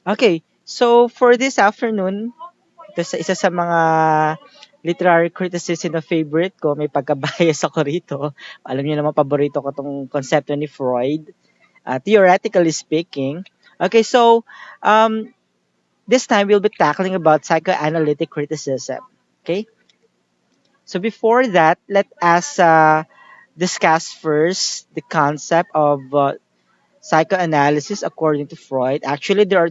Okay, so for this afternoon, ito isa sa mga literary criticism na favorite ko, may pagka-bias ako rito. Alam niyo naman, paborito ko tong konsepto ni Freud, theoretically speaking. Okay, so um, this time we'll be tackling about psychoanalytic criticism. Okay, so before that, let us discuss first the concept of psychoanalysis according to Freud. Actually, there are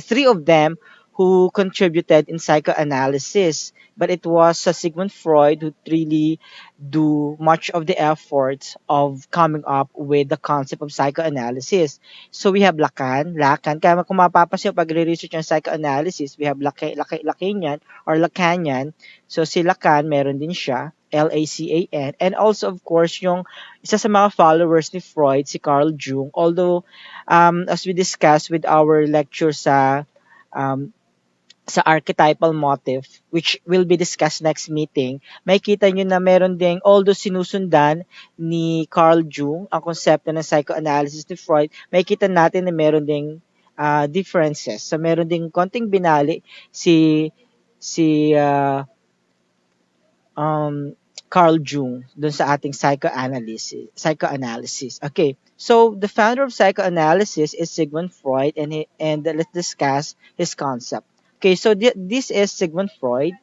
three of them who contributed in psychoanalysis, but it was Sigmund Freud who really do much of the efforts of coming up with the concept of psychoanalysis. So we have Lacan. Kaya kung mapapansin pag research ng psychoanalysis, we have Lacanian or Lacanian. So si Lacan, meron din siya. Lacan. And also, of course, yung isa sa mga followers ni Freud, si Carl Jung. Although, as we discussed with our lecture um, sa archetypal motive, which will be discussed next meeting, may kita nyo na meron ding, although sinusundan ni Carl Jung ang konsepto ng psychoanalysis ni Freud, may kita natin na meron ding differences. So, meron ding konting binali si um, Carl Jung dun sa ating psychoanalysis. Okay. So the founder of psychoanalysis is Sigmund Freud, and let's discuss his concept. Okay, so this is Sigmund Freud.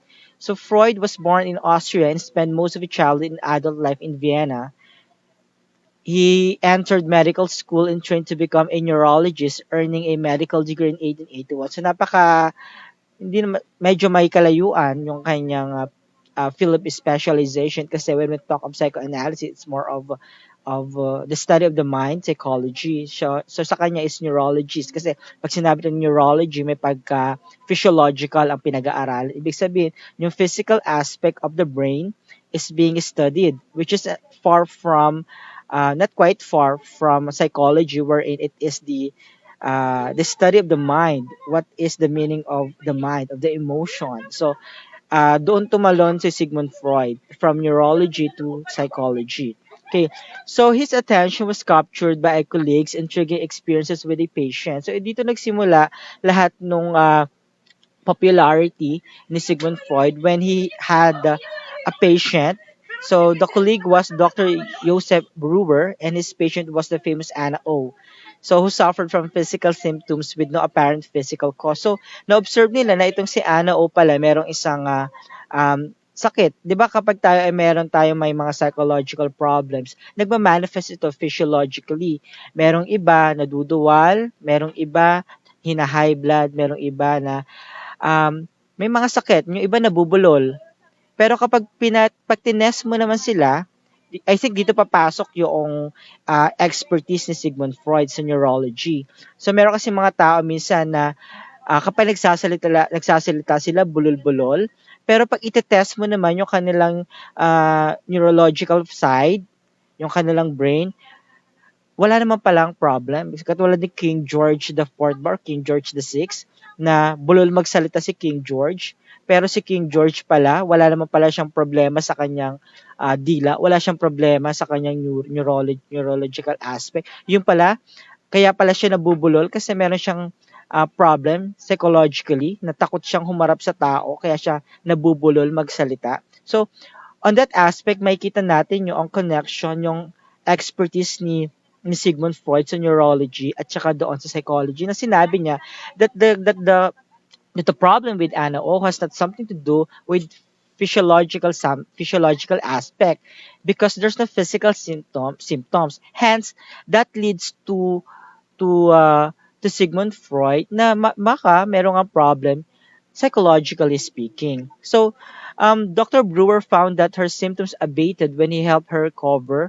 So Freud was born in Austria and spent most of his childhood and adult life in Vienna. He entered medical school and trained to become a neurologist, earning a medical degree in 1881. So hindi naman, medyo may kalayuan yung kanyang field of specialization kasi when we talk of psychoanalysis, it's more of the study of the mind, psychology. So sa kanya is neurologist kasi pag sinabi ng neurology, may pagka physiological ang pinag-aaralan. Ibig sabihin, yung physical aspect of the brain is being studied, which is far from not quite far from psychology, wherein it is the study of the mind. What is the meaning of the mind, of the emotion? So doon tumalon si Sigmund Freud from neurology to psychology. Okay, so his attention was captured by a colleague's intriguing experiences with a patient. So dito nagsimula lahat nung popularity ni Sigmund Freud when he had a patient. So the colleague was Dr. Joseph Brewer and his patient was the famous Anna O. So who suffered from physical symptoms with no apparent physical cause. So na-observe nila na itong si Anna O pala merong isang sakit. 'Di ba kapag tayo ay meron tayong may mga psychological problems, nagma-manifest ito physiologically. Merong iba naduduwal, merong iba hina-high blood, merong iba na may mga sakit, yung iba nabubulol. Pero pag tinest mo naman sila, I think dito papasok yung expertise ni Sigmund Freud sa neurology. So meron kasi mga tao minsan na kapag nagsasalita sila bulol-bulol, pero pag itetest mo naman yung kanilang neurological side, yung kanilang brain, wala naman palang problem. Katulad ni King George the Fourth ba, or King George the Sixth, na bulol magsalita si King George, pero si King George pala, wala naman pala siyang problema sa kanyang dila, wala siyang problema sa kanyang neurological aspect. Yung pala, kaya pala siya nabubulol kasi meron siyang problem psychologically, natakot siyang humarap sa tao, kaya siya nabubulol magsalita. So, on that aspect, makikita natin yung connection, yung expertise ni Sigmund Freud sa neurology at saka doon sa psychology na sinabi niya that the problem with Anna O has not something to do with physiological aspect because there's no physical symptoms. Hence, that leads to Sigmund Freud na baka merong ang problem psychologically speaking. So, Dr. Brewer found that her symptoms abated when he helped her recover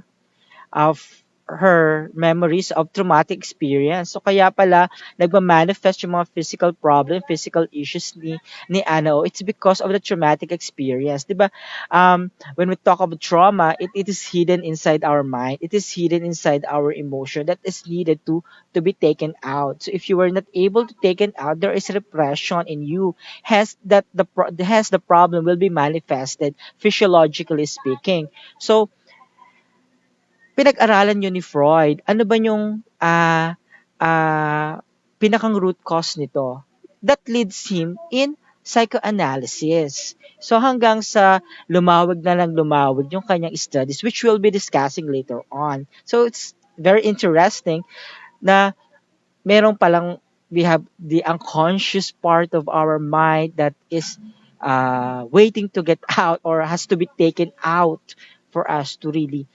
of her memories of traumatic experience. So kaya pala nagma-manifest yung mga physical problem, physical issues ni Ano. It's because of the traumatic experience, 'di ba? When we talk about trauma, it is hidden inside our mind. It is hidden inside our emotion that is needed to be taken out. So if you were not able to take it out, there is repression in you. Hence the problem will be manifested physiologically speaking. So pinag-aralan yun ni Freud. Ano ba yung pinakang root cause nito. That leads him in psychoanalysis. So hanggang sa lumawag na lang lumawag yung kanyang studies, which we'll be discussing later on. So it's very interesting na meron palang we have the unconscious part of our mind that is waiting to get out or has to be taken out for us to really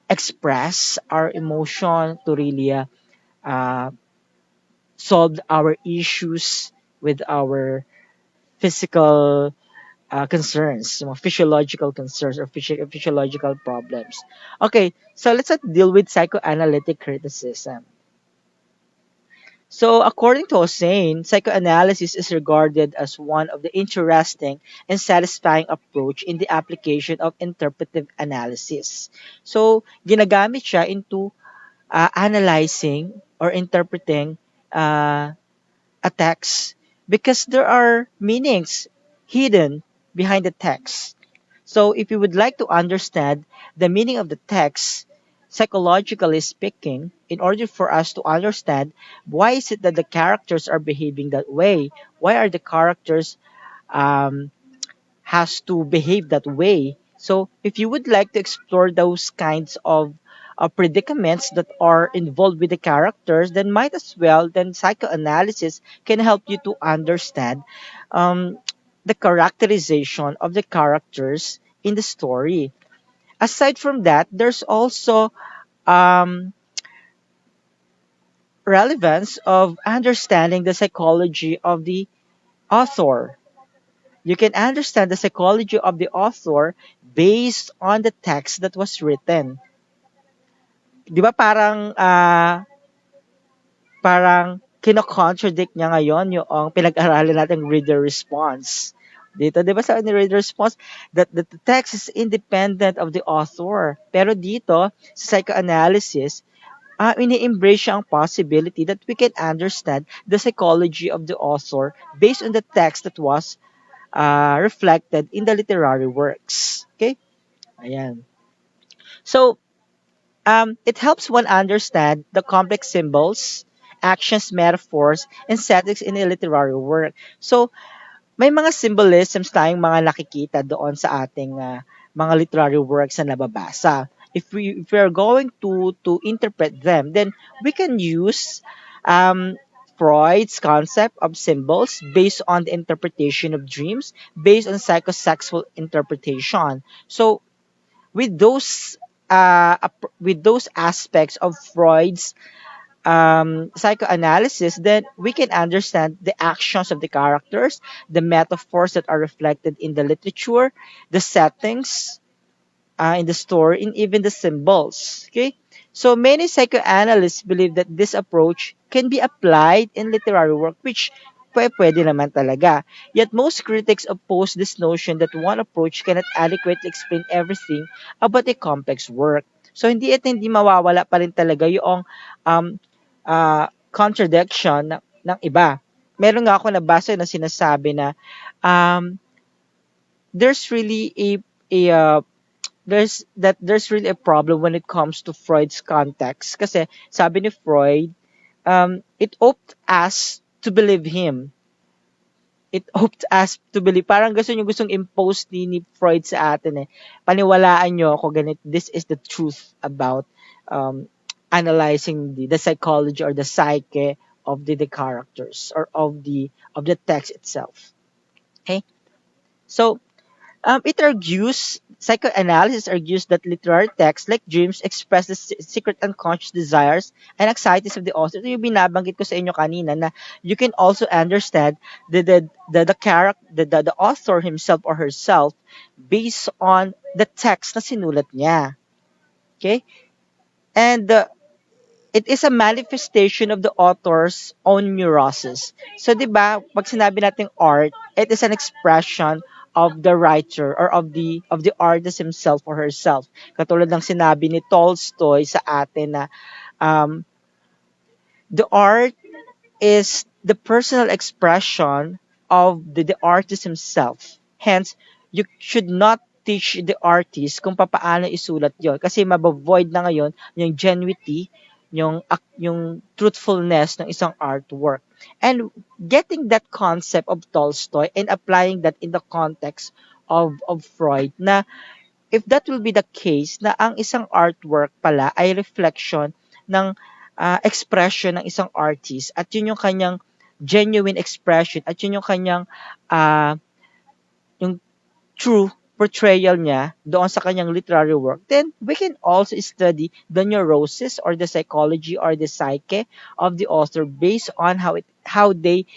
express our emotion, to really uh, solve our issues with our physical concerns, yung mga physiological concerns or physiological problems. Okay, so let's deal with psychoanalytic criticism. So, according to Hossain, psychoanalysis is regarded as one of the interesting and satisfying approach in the application of interpretive analysis. So, ginagamit siya into analyzing or interpreting uh, a text because there are meanings hidden behind the text. So if you would like to understand the meaning of the text, psychologically speaking, in order for us to understand why is it that the characters are behaving that way, why are the characters um, has to behave that way. So if you would like to explore those kinds of predicaments that are involved with the characters, then might as well, then psychoanalysis can help you to understand um, the characterization of the characters in the story. Aside from that, there's also um, relevance of understanding the psychology of the author. You can understand the psychology of the author based on the text that was written. 'Di ba parang kino-contradict niya ngayon yung pinag-aralan nating reader response. Dito, 'di ba sa reader response that the text is independent of the author. Pero dito sa psychoanalysis, ini-embrace siya ang possibility that we can understand the psychology of the author based on the text that was reflected in the literary works. Okay? Ayan. So, it helps one understand the complex symbols, actions, metaphors, and settings in a literary work. So, may mga symbolisms tayong mga nakikita doon sa ating mga literary works na nababasa. If we are going to interpret them, then we can use um, Freud's concept of symbols based on the interpretation of dreams, based on psychosexual interpretation. So with those aspects of Freud's psychoanalysis, then we can understand the actions of the characters, the metaphors that are reflected in the literature, the settings in the story, and even the symbols. Okay, so many psychoanalysts believe that this approach can be applied in literary work, which pwede naman talaga. Yet most critics oppose this notion that one approach cannot adequately explain everything about a complex work. So hindi mawawala pa rin talaga yung contradiction ng iba. Meron nga ako nabasa na sinasabi na um, there's really a there's really a problem when it comes to Freud's context. Kasi sabi ni Freud, it opted us to believe him. It opted us to believe. Parang gustong impose ni Freud sa atin eh. Paniwalaan nyo ako ganit. This is the truth about analyzing the psychology or the psyche of the characters or of the text itself. Okay? So, psychoanalysis argues that literary texts like dreams express the secret unconscious desires and anxieties of the author. Ito yung binabanggit ko sa inyo kanina na you can also understand the character, the author himself or herself based on the text na sinulat niya. Okay? And it is a manifestation of the author's own neuroses. So, di ba, pag sinabi natin art, it is an expression of the writer or of the artist himself or herself. Katulad ng sinabi ni Tolstoy sa atin na um, the art is the personal expression of the artist himself. Hence, you should not teach the artist kung paano isulat yon kasi mabavoid na ngayon yung genuity yung truthfulness ng isang artwork. And getting that concept of Tolstoy and applying that in the context of Freud, na if that will be the case, na ang isang artwork pala ay reflection ng expression ng isang artist, at yun yung kanyang genuine expression, at yun yung kanyang ah, yung true portrayal niya doon sa kanyang literary work, then we can also study the neuroses or the psychology or the psyche of the author based on how they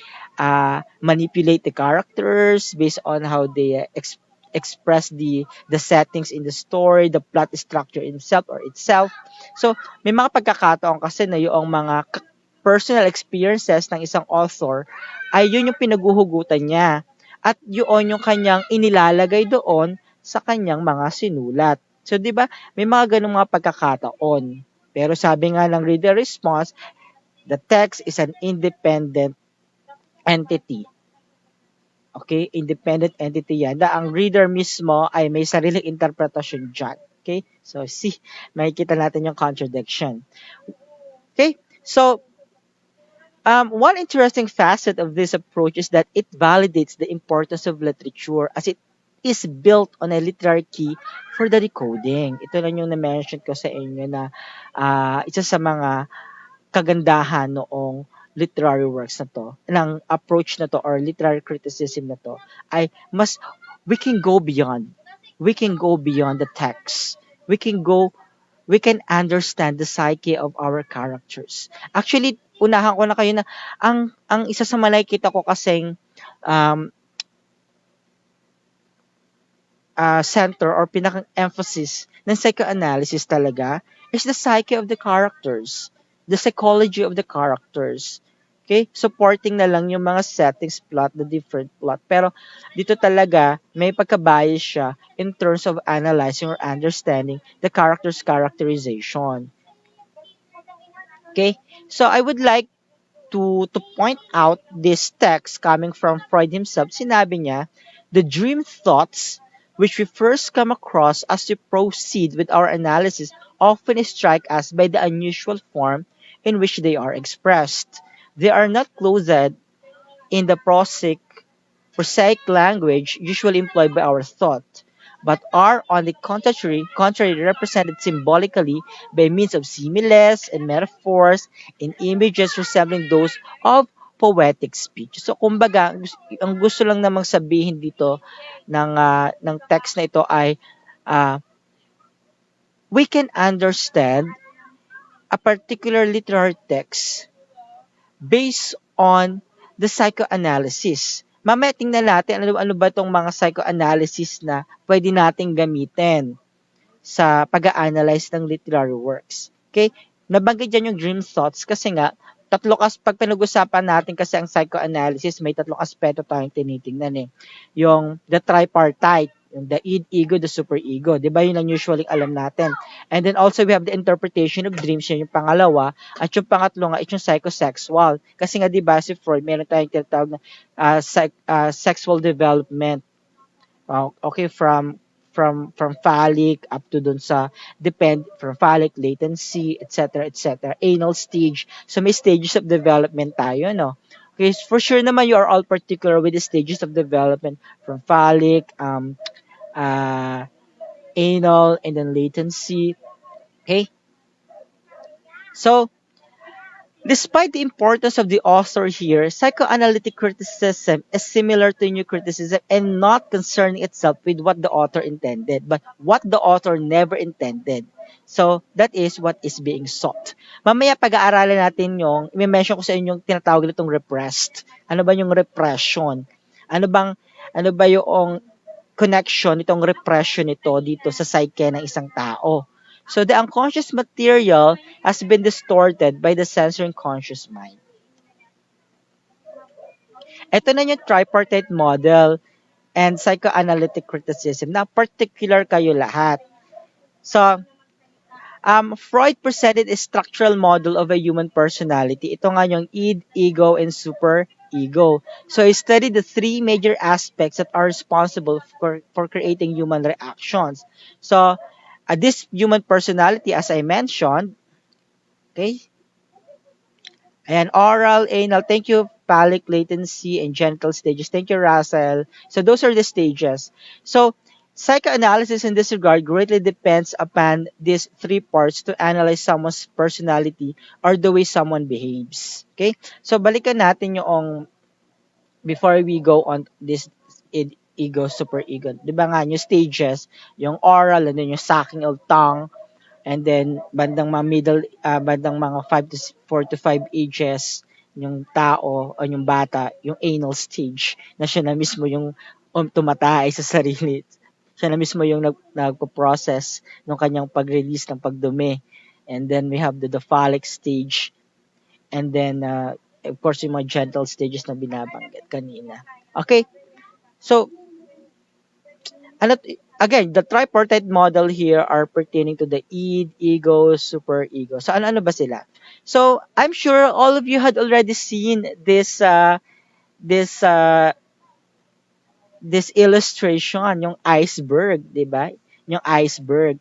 manipulate the characters, based on how they express the settings in the story, the plot structure itself. So, may mga pagkakataon kasi na yung mga personal experiences ng isang author ay yun yung pinaguhugutan niya, at yun yung kanyang inilalagay doon sa kanyang mga sinulat. So, di ba, may mga ganung mga pagkakataon. Pero sabi nga ng reader response, the text is an independent entity. Okay? Independent entity yan. Na ang reader mismo ay may sariling interpretasyon dyan. Okay? So, makikita natin yung contradiction. Okay? So, one interesting facet of this approach is that it validates the importance of literature as it is built on a literary key for the decoding. Ito lang yung na-mention ko sa inyo na isa sa mga kagandahan noong literary works na to, ng approach na to or literary criticism na to, ay we can go beyond. We can go beyond the text. We can understand the psyche of our characters. Actually, unahan ko na kayo na ang isa sa nakikita ko kasing center or pinakang emphasis ng psychoanalysis talaga is the psyche of the characters, the psychology of the characters. Okay? Supporting na lang yung mga settings plot, the different plot. Pero dito talaga may pagka-bias siya in terms of analyzing or understanding the character's characterization. Okay? So I would like to point out this text coming from Freud himself. Sinabi niya, the dream thoughts which we first come across as we proceed with our analysis often strike us by the unusual form in which they are expressed. They are not clothed in the prosaic language usually employed by our thought, but are on the contrary represented symbolically by means of similes and metaphors and images resembling those of poetic speech. So kumbaga, ang gusto lang namang sabihin dito ng text na ito ay we can understand a particular literary text based on the psychoanalysis. Mamaya tingnan natin ano ba itong mga psychoanalysis na pwede nating gamitin sa pag-a-analyze ng literary works. Okay? Nabanggit dyan yung dream thoughts kasi nga, pag pinag-usapan natin kasi ang psychoanalysis, may tatlong aspeto tayong tinitingnan eh. Yung the tripartite, yung the id, ego, the superego. Di ba yun ang usually alam natin? And then also we have the interpretation of dreams, yun yung pangalawa. At yung pangatlo nga, yung psychosexual. Kasi nga di ba si Freud, meron tayong tinatawag na sexual development. Okay, from phallic up to dun sa from phallic latency, etc., anal stage. So may stages of development tayo, no? Okay, for sure naman you are all particular with the stages of development from phallic, anal, and then latency. Okay? So, despite the importance of the author here, psychoanalytic criticism is similar to new criticism and not concerning itself with what the author intended, but what the author never intended. So, that is what is being sought. Mamaya pag-aaralan natin yung, i-mention ko sa inyo yung tinatawag nitong repressed. Ano ba yung repression? Ano ba yung connection nitong repression nito dito sa psyche ng isang tao? So the unconscious material has been distorted by the sensory conscious mind. Ito na yung tripartite model and psychoanalytic criticism na particular kayo lahat. So, Freud presented a structural model of a human personality. Ito nga yung id, ego, and superego. So he studied the three major aspects that are responsible for creating human reactions. So, this human personality, as I mentioned, Okay? Ayan, oral, anal. Thank you, phallic, latency, and genital stages. Thank you, Russell. So those are the stages. So psychoanalysis in this regard greatly depends upon these three parts to analyze someone's personality or the way someone behaves. Okay? So balikan natin yung before we go on this ego, super ego. Di ba nga, yung stages, yung oral, and then yung sucking of tongue, and then bandang mga 4 to 5 ages yung tao o yung bata, yung anal stage na siya na mismo yung tumatay sa sarili. Siya na mismo yung nagpo-process ng kanyang pag-release ng pagdumi. And then we have the phallic stage, and then of course yung mga gentle stages na binabanggit kanina. Okay? So, ano, again, the tripartite model here are pertaining to the id, ego, superego. So, ano ba sila? So, I'm sure all of you had already seen this this illustration, yung iceberg, di ba? Yung iceberg.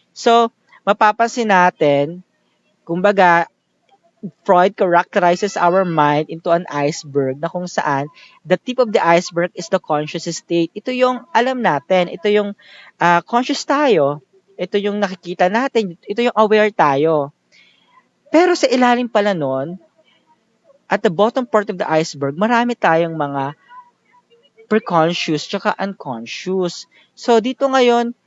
So, mapapansin natin, kumbaga, Freud characterizes our mind into an iceberg na kung saan the tip of the iceberg is the conscious state. Ito yung alam natin, ito yung conscious tayo, ito yung nakikita natin, ito yung aware tayo. Pero sa ilalim pala nun, at the bottom part of the iceberg, marami tayong mga preconscious tsaka unconscious. So dito ngayon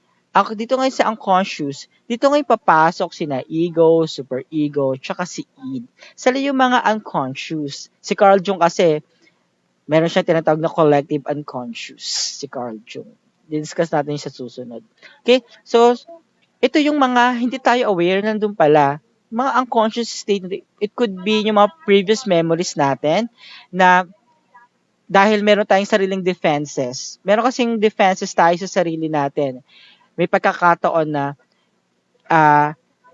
sa unconscious, dito ngayon papasok sina ego, superego, tsaka si id. Sila yung mga unconscious. Si Carl Jung kasi, meron siyang tinatawag na collective unconscious. Si Carl Jung. Discuss natin sa susunod. Okay? So, ito yung mga hindi tayo aware nandun pala. Mga unconscious state. It could be yung mga previous memories natin na dahil meron tayong sariling defenses. Meron kasing defenses tayo sa sarili natin. May pagkakataon na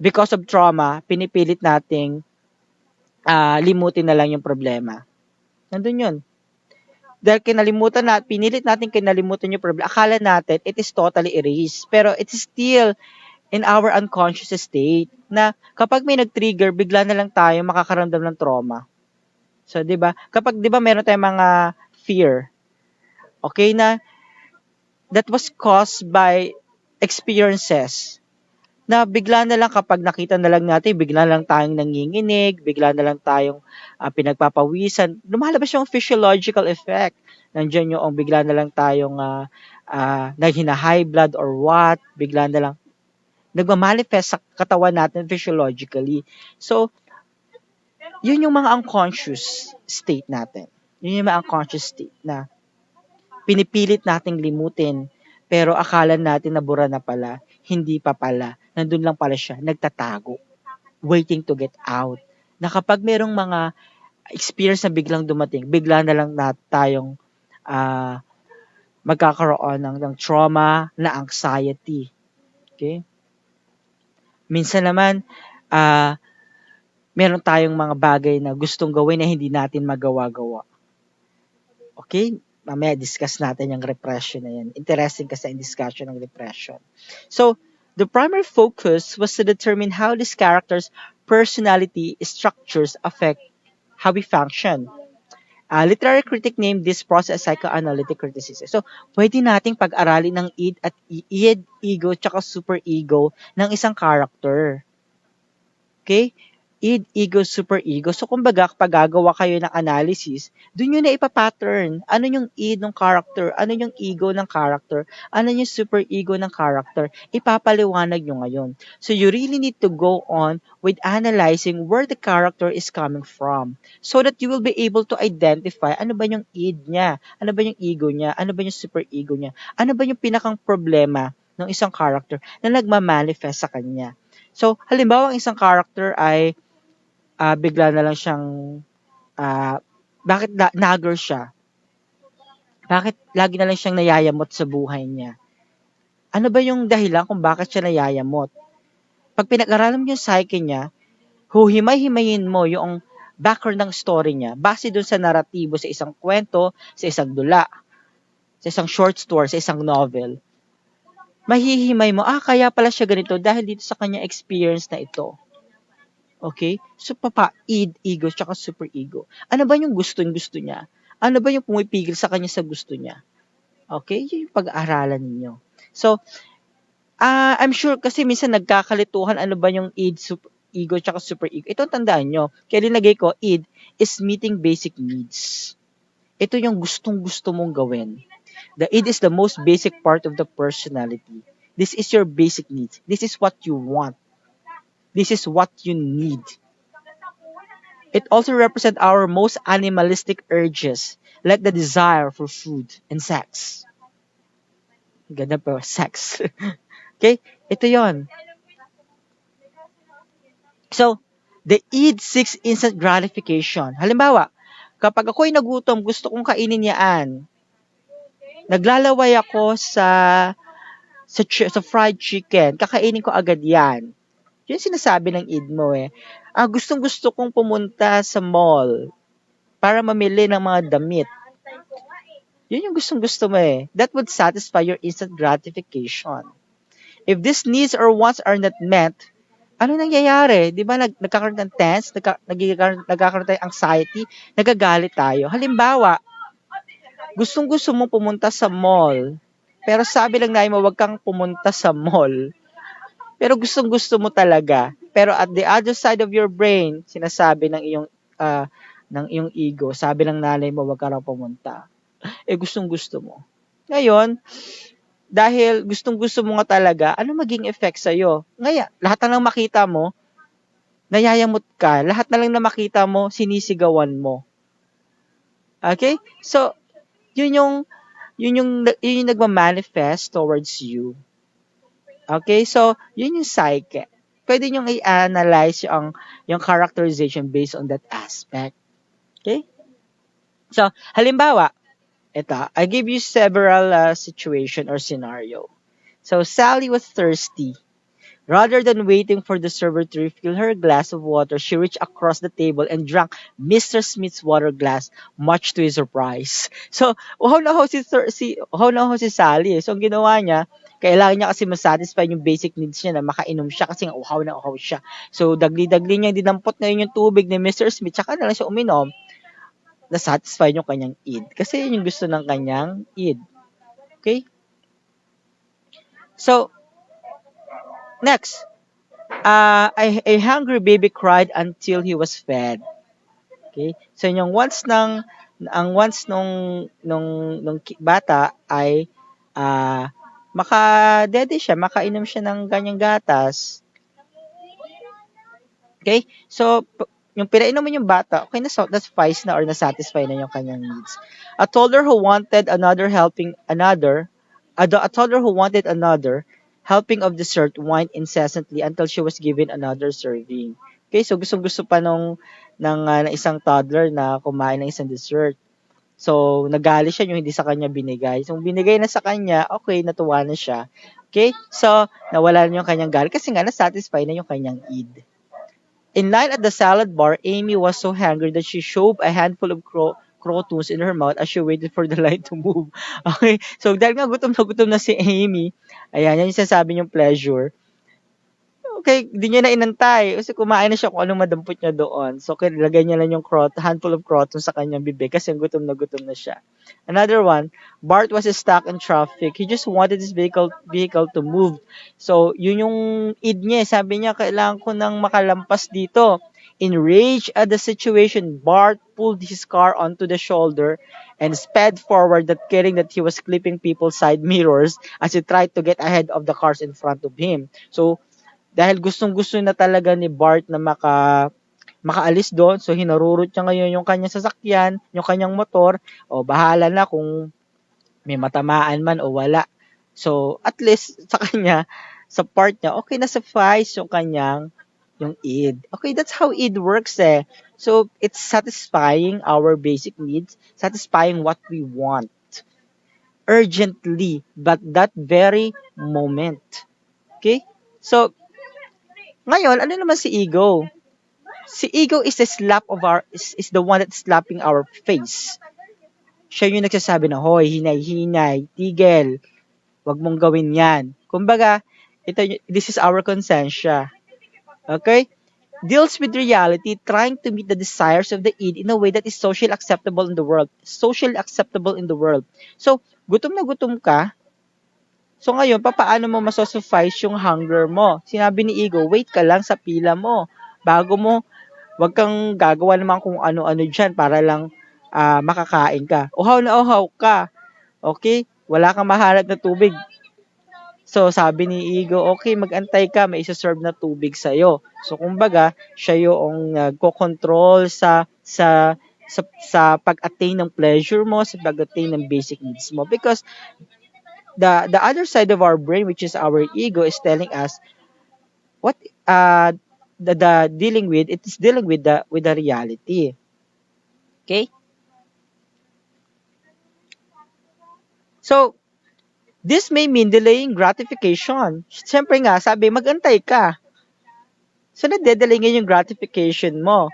because of trauma, pinipilit nating limutin na lang yung problema. Nandun yun. Dahil pinilit natin kinalimutan yung problema, akala natin it is totally erased. Pero it is still in our unconscious state na kapag may nag-trigger, bigla na lang tayo makakaramdam ng trauma. So, di ba? Kapag, di ba, meron tayong mga fear, okay, na that was caused by experiences na bigla na lang kapag nakita na lang natin, bigla na lang tayong nanginginig, bigla na lang tayong pinagpapawisan, lumalabas yung physiological effect. Nandiyan yung bigla na lang tayong naghina-high blood or what, bigla na lang nagmamanifest sa katawan natin physiologically. So, yun yung mga unconscious state natin. Yun yung mga unconscious state na pinipilit nating limutin, pero akala natin nabura na pala, hindi pa pala. Nandun lang pala siya, nagtatago, waiting to get out. Na kapag merong mga experience na biglang dumating, bigla na lang tayong magkakaroon ng trauma na anxiety. Okay? Minsan naman, meron tayong mga bagay na gustong gawin na hindi natin magawa-gawa. Okay? Mamaya discuss natin yung repression na yan. Interesting kasi ang discussion ng repression. So, the primary focus was to determine how these characters' personality structures affect how we function. Literary critic named this process psychoanalytic criticism. So, pwede nating pag-aralin ng id at ego tsaka superego ng isang character. Okay? Id, ego, superego. So, kumbaga, kapag gagawa kayo ng analysis, dun yun na ipapattern. Ano yung id ng character? Ano yung ego ng character? Ano yung superego ng character? Ipapaliwanag nyo ngayon. So, you really need to go on with analyzing where the character is coming from so that you will be able to identify ano ba yung id niya? Ano ba yung ego niya? Ano ba yung superego niya? Ano ba yung pinakang problema ng isang character na nagmamanifest sa kanya? So, halimbawa, ang isang character ay bigla na lang siyang bakit nagger siya? Bakit lagi na lang siyang nayayamot sa buhay niya? Ano ba yung dahilan kung bakit siya nayayamot? Pag pinag-aralan mo yung psyche niya, huhimay-himayin mo yung background ng story niya base dun sa naratibo sa isang kwento, sa isang dula, sa isang short story, sa isang novel. Mahihimay mo, kaya pala siya ganito dahil dito sa kanyang experience na ito. Okay? So, id, ego, tsaka superego. Ano ba yung gusto niya? Ano ba yung pumipigil sa kanya sa gusto niya? Okay? Yun yung pag-aaralan ninyo. So, I'm sure kasi minsan nagkakalituhan ano ba yung id, ego, tsaka superego. Ito tandaan nyo. Kaya linagay ko, id is meeting basic needs. Ito yung gustong-gusto mong gawin. The id is the most basic part of the personality. This is your basic needs. This is what you want. This is what you need. It also represents our most animalistic urges, like the desire for food and sex. Ganda pa, sex. Okay? Ito yon. So, the id seeks instant gratification. Halimbawa, kapag ako'y nagutom, gusto kong kainin yan. Naglalaway ako sa fried chicken. Kakainin ko agad yan. Yun sinasabi ng id mo eh. Gustong-gusto kong pumunta sa mall para mamili ng mga damit. Yun yung gustong-gusto mo eh. That would satisfy your instant gratification. If these needs or wants are not met, ano nangyayari? Di ba nagkakaroon ng tense, nagkakaroon tayo anxiety, nagagalit tayo. Halimbawa, gustong-gusto mong pumunta sa mall, pero sabi lang na mo, wag kang pumunta sa mall. Pero gustong-gusto mo talaga. Pero at the other side of your brain, sinasabi ng iyong ego, sabi ng nanay mo, wag ka raw pumunta. Gustong-gusto mo. Ngayon, dahil gustong-gusto mo nga talaga, ano maging effect sa'yo? Ngayon, lahat na lang makita mo, nayayamot ka. Lahat na lang na makita mo, sinisigawan mo. Okay? So, yun yung nagma-manifest towards you. Okay? So, yun yung psyche. Pwede nyo i-analyze yung characterization based on that aspect. Okay? So, halimbawa, ito, I give you several situation or scenario. So, Sally was thirsty. Rather than waiting for the server to refill her glass of water, she reached across the table and drank Mr. Smith's water glass, much to his surprise. So, uhaw na uhaw si Sally. So, ang ginawa niya, kailangan niya kasi masatisfy yung basic needs niya na makainom siya kasi uhaw na uhaw siya. So, dagli-dagli niya dinampot ngayon yung tubig ni Mr. Smith, tsaka na lang siya uminom, na-satisfy yung kanyang id. Kasi yun yung gusto ng kanyang id. Okay? So, next, a hungry baby cried until he was fed. Okay? So yung wants nung bata ay makadede siya, makainom siya ng ganyang gatas. Okay? So yung pinainom mo yung bata, okay na, so satisfies na or na-satisfy na yung kanyang needs. A toddler who wanted another helping of dessert whined incessantly until she was given another serving. Okay, so gustong-gusto pa ng isang toddler na kumain ng isang dessert. So, nagalit siya yung hindi sa kanya binigay. So, binigay na sa kanya, okay, natuwa na siya. Okay, so, nawala na yung kanyang galit kasi nga na-satisfy na yung kanyang id. In line at the salad bar, Amy was so hungry that she shoved a handful of croutons in her mouth as she waited for the light to move. Okay, so dahil nga gutom na si Amy, ayan, yan yung sinasabi niyong pleasure. Okay, di niya na inantay. Kasi kumain na siya kung anong madampot niya doon. So, lagay niya lang yung handful of croutons sa kanyang bibig kasi gutom na siya. Another one, Bart was stuck in traffic. He just wanted his vehicle to move. So, yun yung id niya. Sabi niya, kailangan ko nang makalampas dito. Enraged at the situation, Bart pulled his car onto the shoulder and sped forward, that caring that he was clipping people's side mirrors as he tried to get ahead of the cars in front of him. So, dahil gustong-gusto na talaga ni Bart na makaalis doon, so hinarurot niya ngayon yung kanyang sasakyan, yung kanyang motor, o bahala na kung may matamaan man o wala. So, at least sa kanya, sa part niya, okay na suffice yung id. Okay, that's how id works eh. So, it's satisfying our basic needs, satisfying what we want urgently, but that very moment. Okay? So, ngayon, ano naman si ego? Si ego is the one that's slapping our face. Siya yung nagsasabi na, hoy, hinay, tigil, wag mong gawin yan. Kumbaga, this is our konsensya. Okay? deals with reality, trying to meet the desires of the id in a way that is socially acceptable in the world. Socially acceptable in the world. So, gutom na gutom ka. So ngayon, papaano mo masosuffice yung hunger mo? Sinabi ni ego, wait ka lang sa pila mo. Bago mo, wag kang gagawa naman kung ano-ano dyan para lang makakain ka. Uhaw na uhaw ka. Okay? Wala kang mahanap na tubig. So, sabi ni ego, okay, mag-antay ka, may isa-serve na tubig sa'yo. So, kumbaga, siya yung nagko-control sa pag-attain ng pleasure mo, sa pag-attain ng basic needs mo. Because the other side of our brain, which is our ego, is telling us what the dealing with, it is dealing with the reality. Okay? So, this may mean delaying gratification. Siyempre nga, sabi, mag-antay ka. So, nade-delay nga yung gratification mo.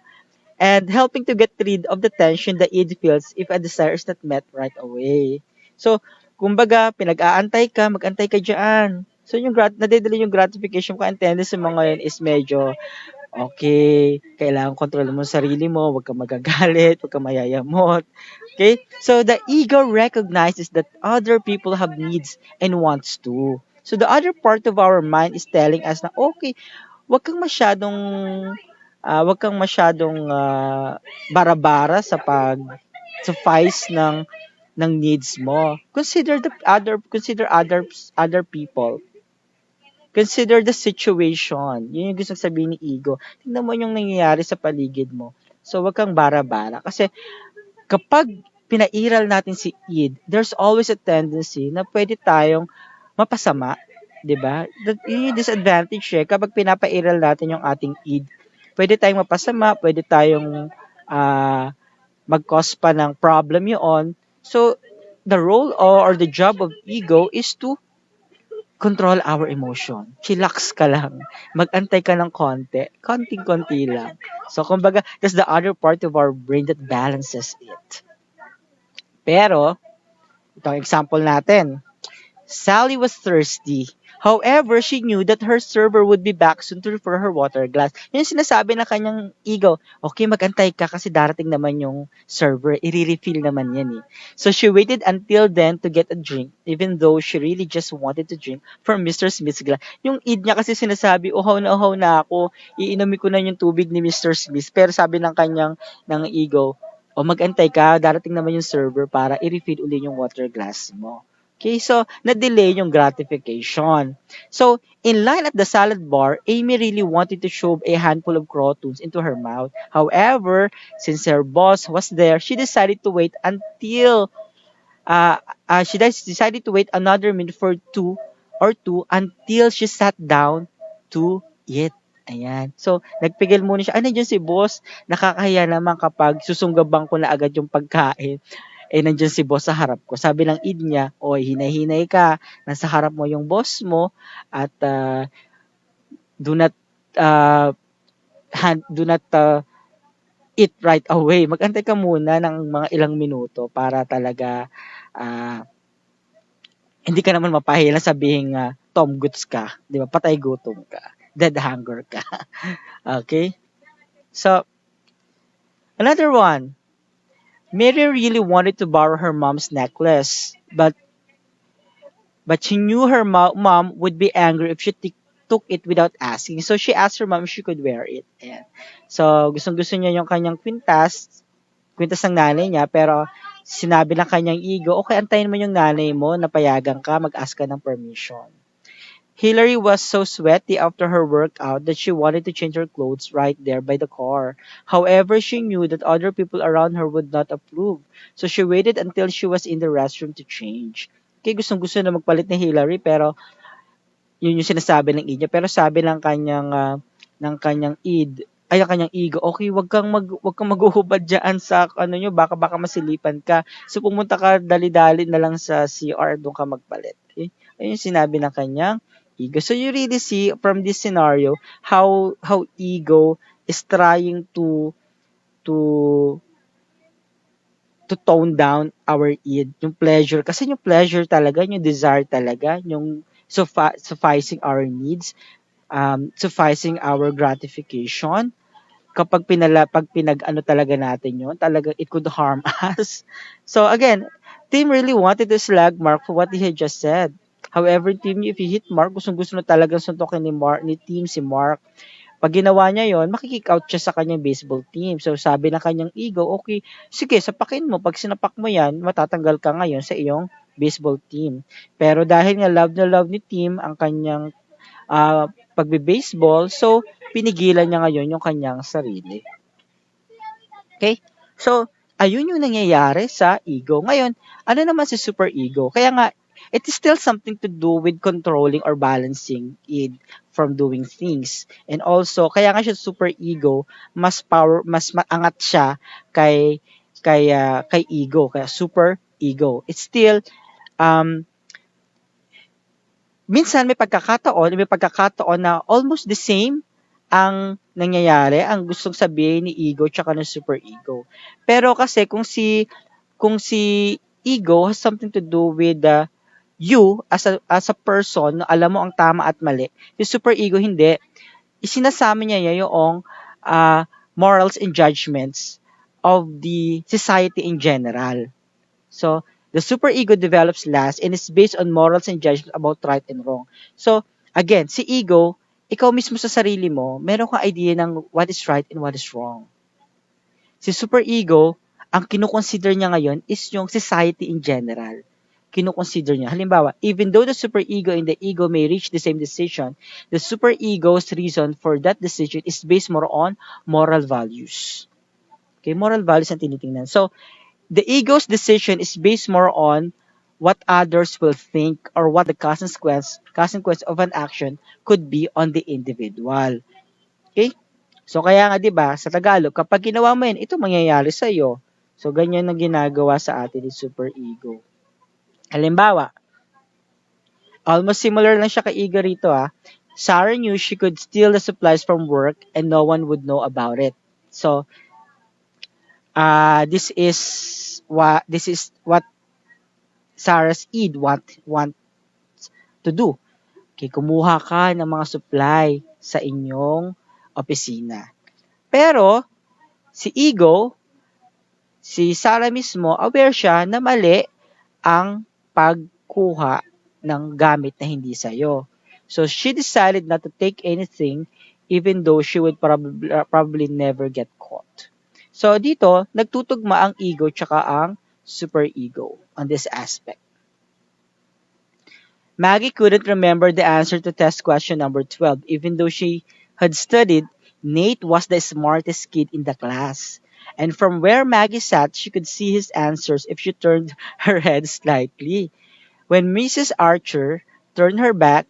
And helping to get rid of the tension the id feels if a desire is not met right away. So, kumbaga, pinag-aantay ka, mag-antay ka dyan. So, nade-delay yung gratification ko. Ang tendency mo ngayon is medyo, okay, kailangan kontrolin mo sarili mo, huwag kang magagalit, huwag kang mayayamot. Okay? So, the ego recognizes that other people have needs and wants to. So, the other part of our mind is telling us na, okay, huwag kang masyadong bara-bara sa suffice ng needs mo. Consider other people. Consider the situation. Yun yung gusto sabihin ni ego. Tingnan mo yung nangyayari sa paligid mo. So, wag kang bara-bara. Kasi, kapag pinairal natin si id, there's always a tendency na pwede tayong mapasama. Diba? Yun yung disadvantage kapag pinapairal natin yung ating id. Pwede tayong mapasama, pwede tayong mag-cause pa ng problem yun. So, the role or the job of ego is to control our emotion. Chillax ka lang. Mag-antay ka ng konti. Konting-konti lang. So, kumbaga, that's the other part of our brain that balances it. Pero, itong example natin. Sally was thirsty. However, she knew that her server would be back soon to refill her water glass. Yung sinasabi ng kanyang ego, okay, magantay ka kasi darating naman yung server. I-refill naman yan eh. So she waited until then to get a drink, even though she really just wanted to drink from Mr. Smith's glass. Yung id niya kasi sinasabi, uhaw na ako, iinumin ko na yung tubig ni Mr. Smith. Pero sabi ng ego, magantay ka, darating naman yung server para i-refill uli yung water glass mo. Okay, so na-delay yung gratification. So, in line at the salad bar, Amy really wanted to shove a handful of croutons into her mouth. However, since her boss was there, she decided to wait another minute or two until she sat down to eat. Ayan. So, nagpigil muna siya. Nandiyan si boss. Nakakahiya naman kapag susunggabang ko na agad yung pagkain. Nandiyan si boss sa harap ko. Sabi ng id niya, hinay-hinay ka, nasa harap mo yung boss mo, at do not eat right away. Mag-antay ka muna ng mga ilang minuto para talaga hindi ka naman mapahila sabihin Tom Goods ka, di ba? Patay gutom ka. Dead hunger ka. Okay? So, another one. Mary really wanted to borrow her mom's necklace, but she knew her mom would be angry if she took it without asking. So she asked her mom if she could wear it. Ayan. So gustong-gusto niya yung kanyang kwintas ng nanay niya, pero sinabi ng kanyang ego, okay, antayin mo yung nanay mo, napayagan ka, mag-ask ka ng permission. Hillary was so sweaty after her workout that she wanted to change her clothes right there by the car. However, she knew that other people around her would not approve. So she waited until she was in the restroom to change. Okay, gustong-gusto na magpalit ni Hillary, pero yun yung sinasabi ng id niya. Pero sabi ng kanyang ego, okay, wag kang maghuhubad diyan sa baka masilipan ka. So pumunta ka dali-dali na lang sa CR, doon ka magpalit. Okay? Ayun yung sinabi ng kanyang ego. So you really see from this scenario how ego is trying to tone down our id, yung pleasure. Kasi yung pleasure talaga, yung desire talaga, yung sufficing our needs, sufficing our gratification. Kapag pag pinag-ano talaga natin yun, talaga it could harm us. So again, Tim really wanted to slag Mark for what he had just said. However, Tim, if he hit Mark, gustong-gusto na talagang suntokin ni Tim si Mark. Pag ginawa niya yon, makikick out siya sa kanyang baseball team. So sabi ng kanyang ego, okay, sige, sapakin mo. Pag sinapak mo yan, matatanggal ka ngayon sa iyong baseball team. Pero dahil nga love ni Tim ang kanyang pagbe-baseball, so pinigilan niya ngayon yung kanyang sarili. Okay? So, ayun yung nangyayari sa ego. Ngayon, ano naman si superego? Kaya nga, it is still something to do with controlling or balancing it from doing things. And also, kaya nga siya superego, mas maangat siya kay ego, kaya super ego. It's still um minsan may pagkakataon na almost the same ang nangyayari, ang gustong sabihin ni ego tsaka ng super ego. Pero kasi kung si ego has something to do with you as a person, alam mo ang tama at mali. Yung super ego hindi. Isinasama niya yung morals and judgments of the society in general. So, the superego develops last and is based on morals and judgments about right and wrong. So, again, si ego, ikaw mismo sa sarili mo, meron kang idea ng what is right and what is wrong. Si superego, ang kinukonsider niya ngayon is yung society in general. Kinukonsider niya. Halimbawa, even though the superego and the ego may reach the same decision, the superego's reason for that decision is based more on moral values. Okay, moral values ang tinitingnan. So, the ego's decision is based more on what others will think or what the consequence of an action could be on the individual. Okay? So kaya nga 'di ba sa Tagalog, kapag ginawa mo 'yan, ito mangyayari sa iyo. So ganyan ang ginagawa sa atin ni superego. Halimbawa, almost similar lang siya kay ego rito Sarah knew she could steal the supplies from work and no one would know about it. So, this is what Sarah's id want to do. Okay, kumuha ka ng mga supply sa inyong opisina. Pero, si Sarah mismo, aware siya na mali ang pagkuha ng gamit na hindi sa'yo. So, she decided not to take anything even though she would probably never get caught. So, dito, nagtutugma ang ego tsaka ang superego on this aspect. Maggie couldn't remember the answer to test question number 12, even though she had studied. Nate was the smartest kid in the class. And from where Maggie sat, she could see his answers if she turned her head slightly. When Mrs. Archer turned her back,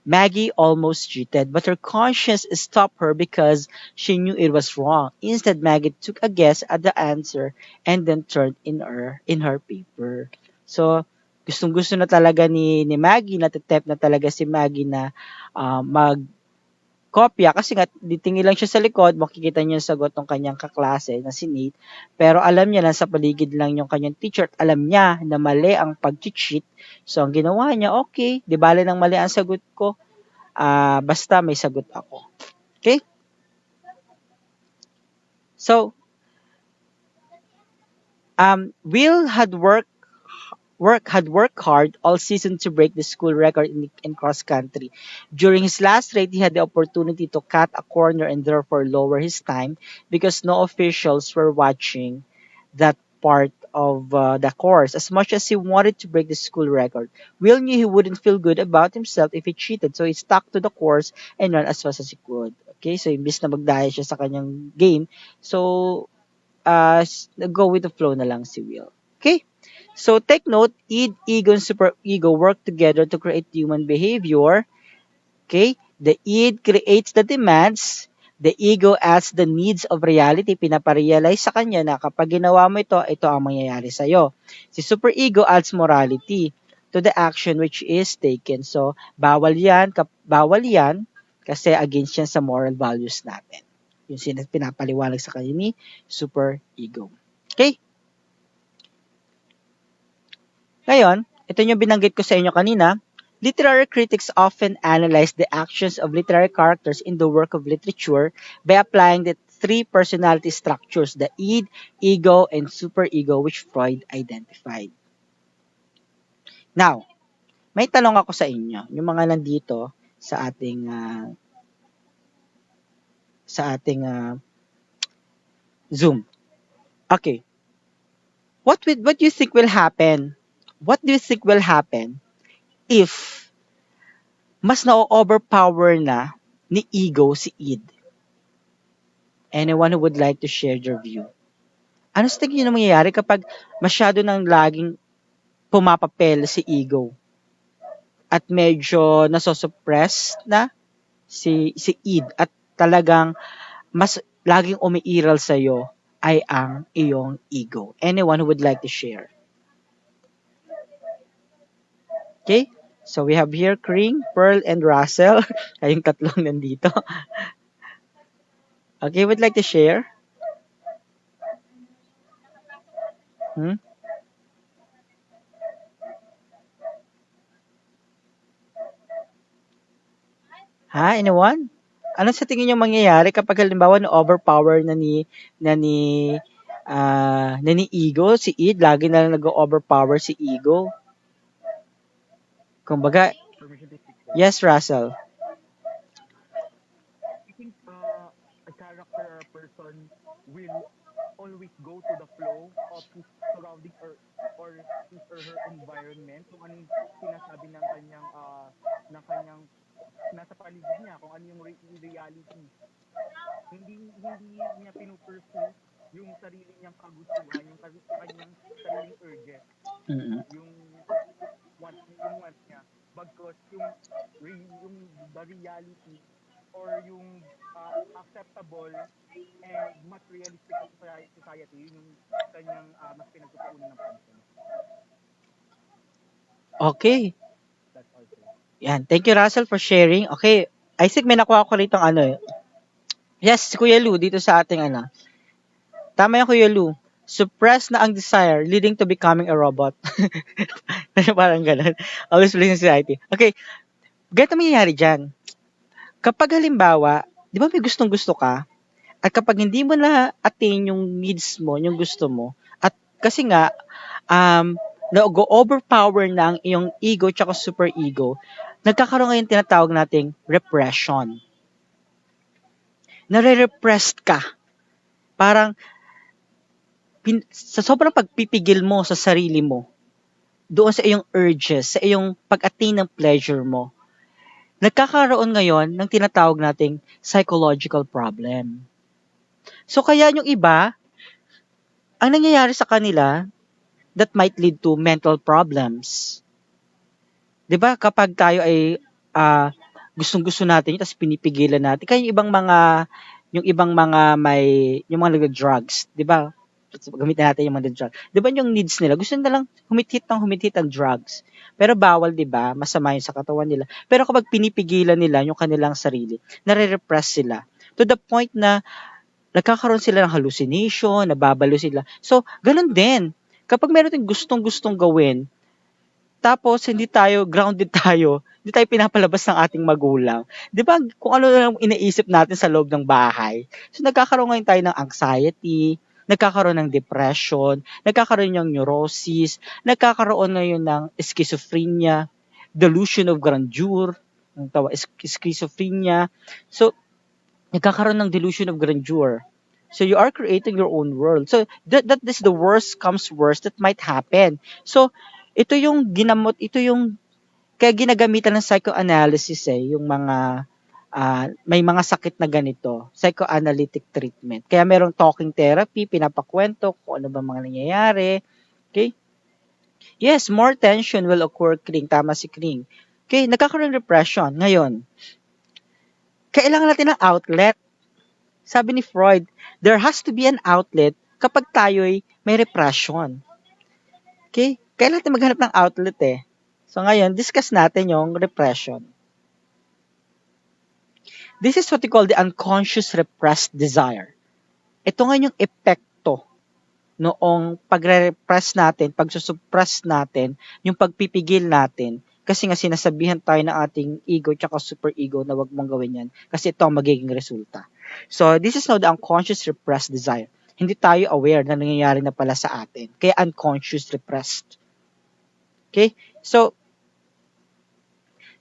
Maggie almost cheated, but her conscience stopped her because she knew it was wrong. Instead, Maggie took a guess at the answer and then turned in her paper. So, gustong-gusto na talaga ni Maggie, natetep na talaga si Maggie na magkopya kasi nga ditingin lang siya sa likod, makikita niya yung sagot ng kanyang kaklase na si Nate. Pero alam niya na sa paligid lang yung kanyang teacher at alam niya na mali ang pag-cheat. So, ang ginawa niya, okay, di bale nang mali ang sagot ko, basta may sagot ako. Okay? So, Will had worked hard all season to break the school record in cross country. During his last race, he had the opportunity to cut a corner and therefore lower his time because no officials were watching that part of the course. As much as he wanted to break the school record, Will knew he wouldn't feel good about himself if he cheated, so he stuck to the course and ran as fast as he could. Okay, so imbis na magdaya siya sa kanyang game, so go with the flow na lang si Will. Okay? So take note, id, ego, and superego work together to create human behavior. Okay? The id creates the demands. The ego adds the needs of reality. Pinaparealize sa kanya na kapag ginawa mo ito ang mangyayari sa'yo. Si superego adds morality to the action which is taken. So, bawal yan kasi against yan sa moral values natin. Yung pinapaliwanag sa kanya ni superego. Okay? Ngayon, ito yung binanggit ko sa inyo kanina. Literary critics often analyze the actions of literary characters in the work of literature by applying the three personality structures, the id, ego, and superego, which Freud identified. Now, may tanong ako sa inyo, yung mga nandito sa ating Zoom. Okay. What do you think will happen? What do you think will happen if mas na-overpower na ni ego si id? Anyone who would like to share your view? Ano sa tingin niyo na mangyayari kapag masyado nang laging pumapapel si ego at medyo nasosuppress na si id at talagang mas laging umiiral sa'yo ay ang iyong ego? Anyone who would like to share? Okay? So we have here Kring, Pearl, and Russell. Kayong tatlong nandito. Okay, would like to share? Hmm? Ha? Anyone? Ano sa tingin niyo mangyayari kapag halimbawa na overpower na ni ego si id, lagi na lang nag-overpower si ego? Kumbaga, yes, Russell. I think a character or a person will always go to the flow of his surrounding or his or her environment, kung ano yung sinasabi ng kanyang nasa paligid niya, kung ano yung reality. Hindi niya pinupursue yung sarili niyang kagustuhan, yung kanyang sariling urges, Mm-mm. yung want niya. Bagkus yung the reality or yung acceptable and mas realistic sa society, yun yung kanyang mas pinagtutuunan ng pansin. Okay. That's all, sir. Yan. Thank you, Russell, for sharing. Okay. I think may nakuha ko rito Yes, si Kuya Lu, dito sa ating Tama yung Kuya Lu. Suppress na ang desire leading to becoming a robot. Parang ganun. Always pleasing society. Okay. Ganito mangyayari dyan. Kapag halimbawa, di ba may gustong-gusto ka? At kapag hindi mo na attain yung needs mo, yung gusto mo, at kasi nga, nag-overpower na ang iyong ego tsaka super ego, nagkakaroon ngayon tinatawag nating repression. Nare-repressed ka. Parang sa sobrang pagpipigil mo sa sarili mo, doon sa iyong urges, sa iyong pag-attain ng pleasure mo, nagkakaroon ngayon ng tinatawag nating psychological problem. So kaya yung iba, ang nangyayari sa kanila, that might lead to mental problems. 'Di ba kapag tayo ay gustong-gusto natin, tapos pinipigilan natin. Kaya yung ibang mga yung mga nagda-drugs, 'di ba? Gamitin natin yung mga drugs. 'Di ba yung needs nila, gusto nila lang humit-hit ng drugs. Pero bawal, 'di ba? Masama yun sa katawan nila. Pero kapag pinipigilan nila yung kanilang sarili, nare-repress sila. To the point na nagkakaroon sila ng hallucination, nababalo sila. So, ganun din. Kapag meron tayong gustong-gustong gawin, tapos hindi tayo grounded tayo, hindi tayo pinapalabas ng ating magulang. 'Di ba? Kung ano lang iniisip natin sa loob ng bahay. So nagkakaroon ngayon tayo ng anxiety, nagkakaroon ng depression, nagkakaroon ng neuroses, nagkakaroon ngayon ng schizophrenia, delusion of grandeur, ang tawag schizophrenia. So nagkakaroon ng delusion of grandeur. So you are creating your own world. So that is the worst comes worst that might happen. So ito yung ginamot, ito yung kaya ginagamitan ng psychoanalysis yung mga may mga sakit na ganito, psychoanalytic treatment. Kaya merong talking therapy, pinapakwento kung ano ba mga nangyayari. Okay? Yes, more tension will occur, Kring. Tama si Kring. Okay, nagkakaroon ng repression. Ngayon, kailangan natin ng outlet. Sabi ni Freud, there has to be an outlet kapag tayo'y may repression. Okay? Kailangan natin maghanap ng outlet So ngayon, discuss natin yung repression. This is what we call the unconscious repressed desire. Ito nga yung epekto noong pagre-repress natin, pagsusuppress natin, yung pagpipigil natin Kasi nga sinasabihan tayo ng ating ego tsaka superego na wag mong gawin yan kasi ito ang magiging resulta. So, this is now the unconscious repressed desire. Hindi tayo aware na nangyayari na pala sa atin. Kaya unconscious repressed. Okay? So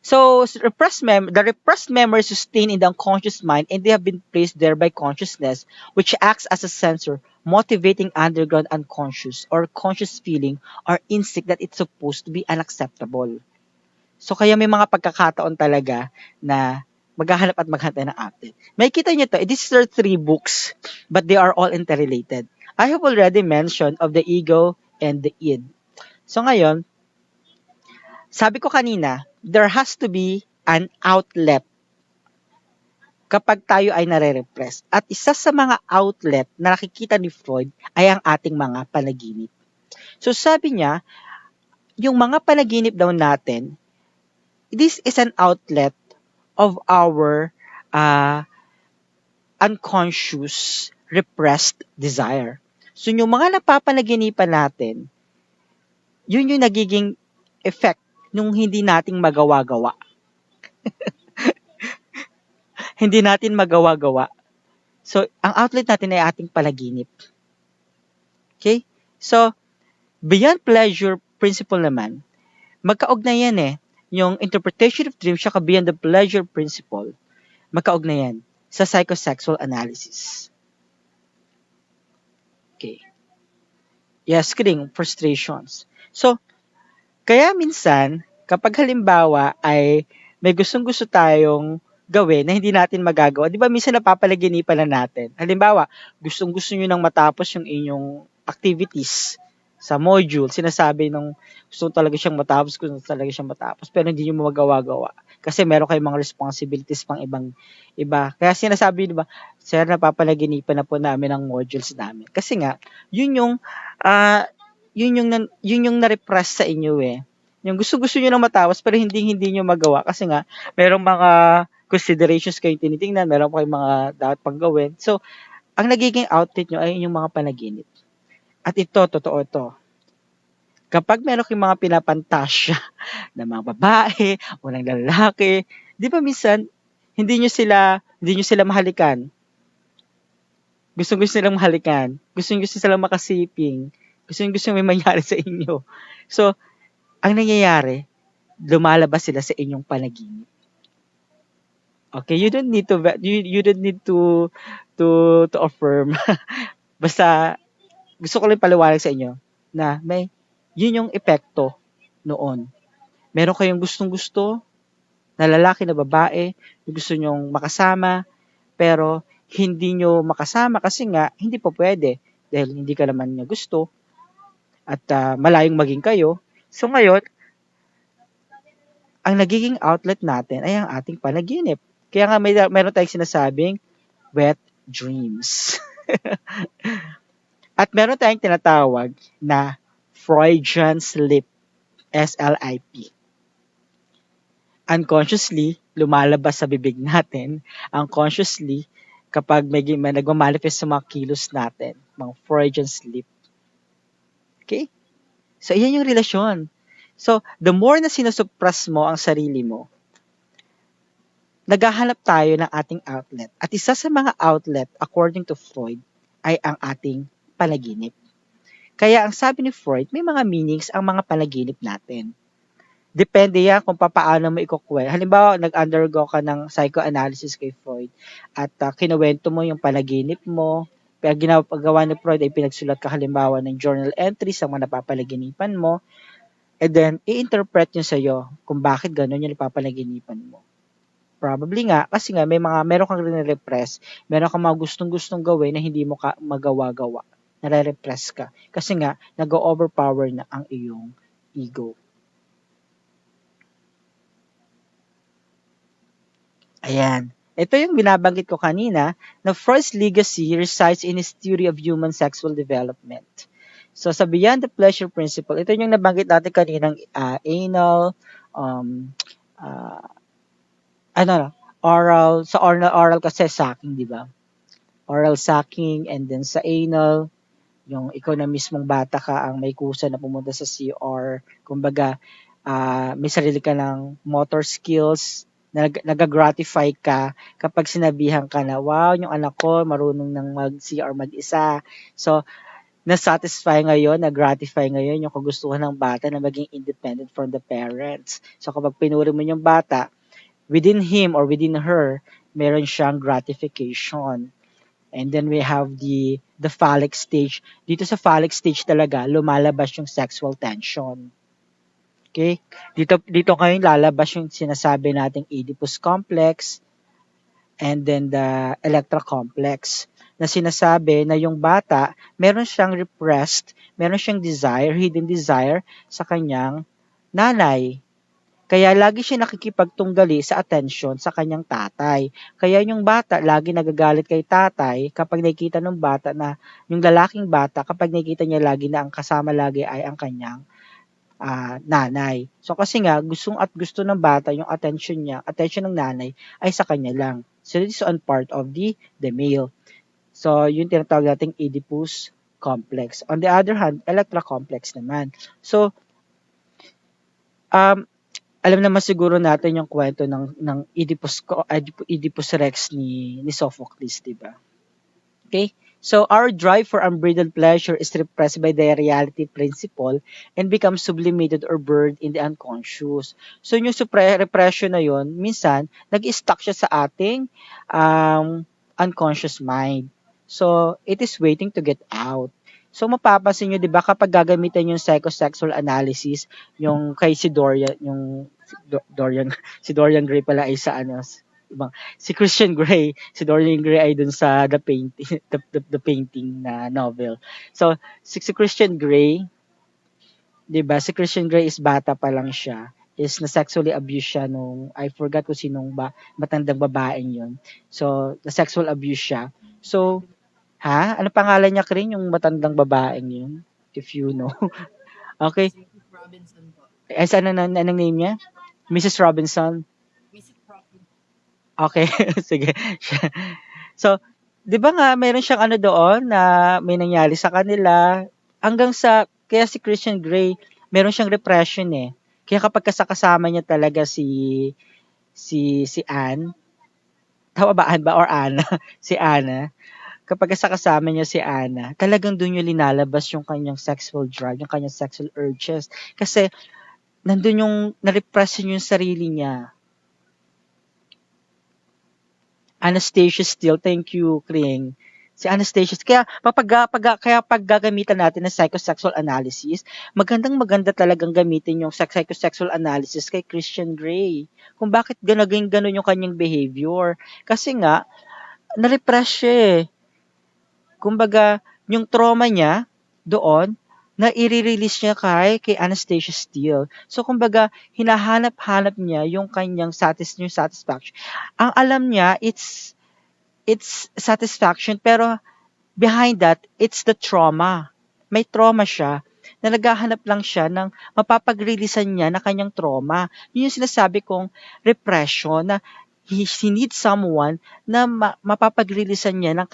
the repressed memories sustain in the unconscious mind and they have been placed there by consciousness, which acts as a sensor, motivating underground unconscious or conscious feeling or instinct that it's supposed to be unacceptable. So kaya may mga pagkakataon talaga na maghahanap at maghantay ng update. May kita nyo to, these are 3 books, but they are all interrelated. I have already mentioned of the ego and the id. So ngayon, sabi ko kanina, there has to be an outlet kapag tayo ay nare-repress. At isa sa mga outlet na nakikita ni Freud ay ang ating mga panaginip. So sabi niya, yung mga panaginip daw natin, this is an outlet of our unconscious repressed desire. So yung mga napapanaginipan natin, yun yung nagiging effect nung hindi nating magawa-gawa. Hindi natin magawa-gawa. So, ang outlet natin ay ating panaginip. Okay? So, beyond pleasure principle naman, magkaugnayan yung interpretation of dreams siya beyond the pleasure principle, magkaugnayan sa psychosexual analysis. Okay. Yes, kidding, frustrations. So, kaya minsan, kapag halimbawa ay may gustong-gusto tayong gawin na hindi natin magagawa, di ba minsan napapalaginipan na natin. Halimbawa, gustong-gusto nyo nang matapos yung inyong activities sa module, sinasabi nung gusto talaga siyang matapos, pero hindi nyo magawa-gawa. Kasi meron kayong mga responsibilities pang iba. Kaya sinasabi, di ba, sir, napapalaginipan na po namin ang modules namin. Kasi nga, yun yung na-repress sa inyo Yung gusto nyo nang matapos pero hindi nyo magawa kasi nga merong mga considerations kayong tinitingnan, meron kayong mga dapat pang gawin. So, ang nagiging outlet nyo ay yung mga panaginip. At ito, totoo ito. Kapag meron kayong mga pinapantasya ng mga babae o ng lalaki, di ba minsan, hindi nyo sila mahalikan. Gusto nilang mahalikan. Gusto silang makasiping. Gusto may mangyari sa inyo. So, ang nangyayari, lumalabas sila sa inyong panaginip. Okay, you don't need to affirm. Basta gusto ko lang paliwanag sa inyo na yun yung epekto noon. Meron kayong gustong-gusto na lalaki na babae, gusto nyong makasama, pero hindi nyo makasama kasi nga hindi pa pwede dahil hindi ka naman niya gusto at malayong maging kayo. So ngayon, ang nagiging outlet natin ay ang ating panaginip. Kaya nga meron tayong sinasabing wet dreams. At meron tayong tinatawag na Freudian slip, SLIP. Unconsciously, lumalabas sa bibig natin. Unconsciously, kapag may nagmamanifest sa mga kilos natin, mga Freudian slip. Okay? So, iyan yung relasyon. So, the more na sinusuppress mo ang sarili mo, naghahanap tayo ng ating outlet. At isa sa mga outlet, according to Freud, ay ang ating panaginip. Kaya ang sabi ni Freud, may mga meanings ang mga panaginip natin. Depende yan kung paano mo ikukwento. Halimbawa, nag-undergo ka ng psychoanalysis kay Freud at kinuwento mo yung panaginip mo. Kaya paggawa ni Freud ay pinagsulat ka halimbawa ng journal entries sa mga napapanaginipan mo. And then, i-interpret nyo sa'yo kung bakit gano'n yung napapanaginipan mo. Probably nga, kasi nga meron kang rin-repress, meron kang mga gustong-gustong gawin na hindi mo magawa-gawa. Nare-repress ka. Kasi nga, nag-overpower na ang iyong ego. Ayan. Ito yung binabanggit ko kanina na Freud's legacy resides in his theory of human sexual development. So, sa Beyond the Pleasure Principle, ito yung nabanggit natin kaninang anal, oral. Sa oral kasi sucking, di ba? Oral sucking, and then sa anal, yung ikaw na mismong bata ka ang may kusa na pumunta sa CR. Kumbaga, may sarili ka ng motor skills, nag-gratify ka kapag sinabihan ka na, wow, yung anak ko marunong nang mag-CR mag-isa. So, na-satisfy ngayon, na-gratify ngayon yung kagustuhan ng bata na maging independent from the parents. So, kapag pinuri mo yung bata, within him or within her, meron siyang gratification. And then we have the phallic stage. Dito sa phallic stage talaga, lumalabas yung sexual tension. Okay? Dito ngayon lalabas yung sinasabi nating Oedipus complex and then the Electra complex na sinasabi na yung bata, meron siyang repressed, meron siyang desire, hidden desire sa kanyang nanay. Kaya lagi siya nakikipagtunggali sa attention sa kanyang tatay. Kaya yung bata lagi nagagalit kay tatay kapag nakikita ng bata na yung lalaking bata kapag nakikita niya lagi na ang kasama lagi ay ang kanyang nanay. So kasi nga gusto ng bata yung attention ng nanay ay sa kanya lang. So this is on part of the male. So yung tinatawag nating Oedipus complex. On the other hand, Electra complex naman. So um alam naman siguro natin yung kwento ng Oedipus Rex ni Sophocles, 'di ba? Okay? So our drive for unbridled pleasure is repressed by the reality principle and becomes sublimated or buried in the unconscious. So yung repression na yon, minsan nag-stuck siya sa ating unconscious mind. So it is waiting to get out. So mapapansin nyo, 'di ba, kapag gagamitin yung psychosexual analysis, yung kay si Dorian, Dorian si Dorian Gray pala ay sa ibang si Christian Grey, si Dorian Gray ay dun sa The Painting, the Painting na novel. So, si Christian Grey, 'di ba? Si Christian Grey is bata pa lang siya. Is na sexually abuse siya nung I forgot kung sinong matandang babaeng 'yon. So, na sexual abuse siya. So, ano pangalan niya, Kring, yung matandang babaeng 'yun? If you know. Okay. Si Mrs. Robinson po. Eh, anong name niya? Mrs. Robinson. Mrs. Robinson. Okay, sige. So, 'di ba nga meron siyang doon na may nangyari sa kanila hanggang sa kaya si Christian Grey meron siyang repression eh. Kaya kapag kasama niya talaga si Anne, tama ba Anne ba or Anna? Si Anna. Kapag kasama niya si Anna, talagang doon yung linalabas yung kanyang sexual drive, yung kanyang sexual urges. Kasi nandun yung na-repress yung sarili niya. Anastasia Steele, thank you, Kring. Si Anastasia, kaya pag gagamitan natin ng psychosexual analysis, maganda talagang gamitin yung psychosexual analysis kay Christian Grey. Kung bakit ganun yung kanyang behavior. Kasi nga, na-repress siya eh. Kumbaga, yung trauma niya doon, na i-release niya kay Anastasia Steele. So, kumbaga, hinahanap-hanap niya yung kanyang satisfaction. Ang alam niya, it's satisfaction, pero behind that, it's the trauma. May trauma siya na naghahanap lang siya ng mapapag-releasean niya na kanyang trauma. Yun yung sinasabi kong repression, na he needs someone na mapapag-releasean niya ng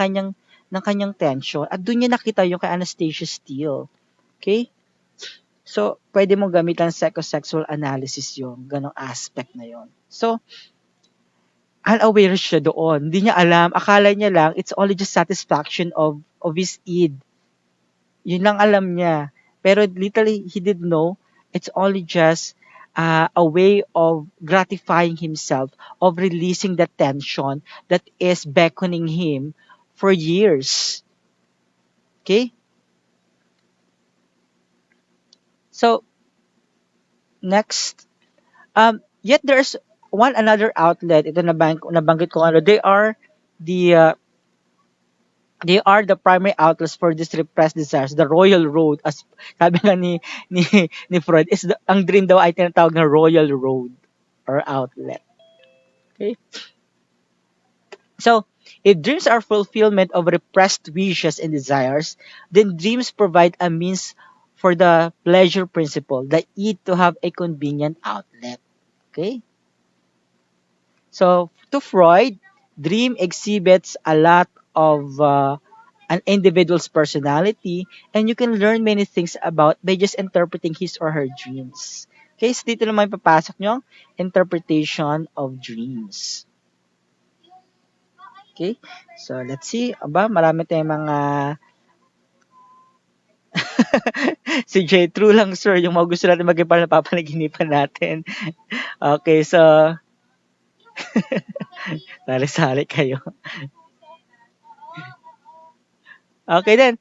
kanyang tension. At doon niya nakita yung kay Anastasia Steele. Okay? So, pwede mong gamitan psychosexual analysis yung ganong aspect na yon. So, unaware siya doon. Hindi niya alam. Akala niya lang, it's only just satisfaction of his id. Yun lang alam niya. Pero literally, he didn't know. It's only just a way of gratifying himself, of releasing the tension that is beckoning him for years. Okay? So, next. Yet there's another outlet. Ito nabanggit ko the they are the primary outlets for these repressed desires. The royal road, as sabi nga ni Freud, ang dream daw ay tinatawag na royal road or outlet. Okay? So, if dreams are fulfillment of repressed wishes and desires, then dreams provide a means for the pleasure principle, the need to have a convenient outlet. Okay? So, to Freud, dream exhibits a lot of an individual's personality, and you can learn many things about by just interpreting his or her dreams. Okay, so dito naman papasok yung interpretation of dreams. Okay, so let's see. Aba, marami tayong mga si J, true lang sir, yung mga gusto natin maging para napapanaginipan natin. Okay, so sali-sali kayo. Okay then,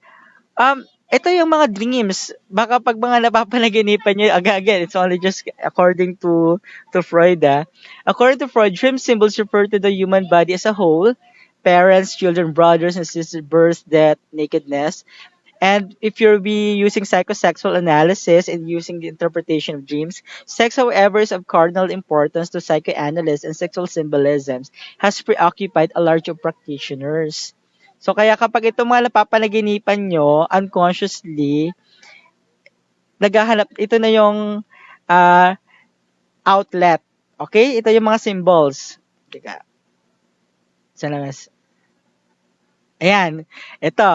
ito yung mga dreams. Baka pag mga napapanaginipan nyo, again, it's only just according to Freud. According to Freud, dream symbols refer to the human body as a whole. Parents, children, brothers and sisters, birth, death, nakedness. And if you'll be using psychosexual analysis and using the interpretation of dreams, sex, however, is of cardinal importance to psychoanalysts and sexual symbolisms has preoccupied a large of practitioners. So kaya kapag itong mga napapanaginipan nyo, unconsciously, naghahanap, ito na yung ah, outlet. Okay? Ito yung mga symbols. Teka, saan na mas? Ayan, ito.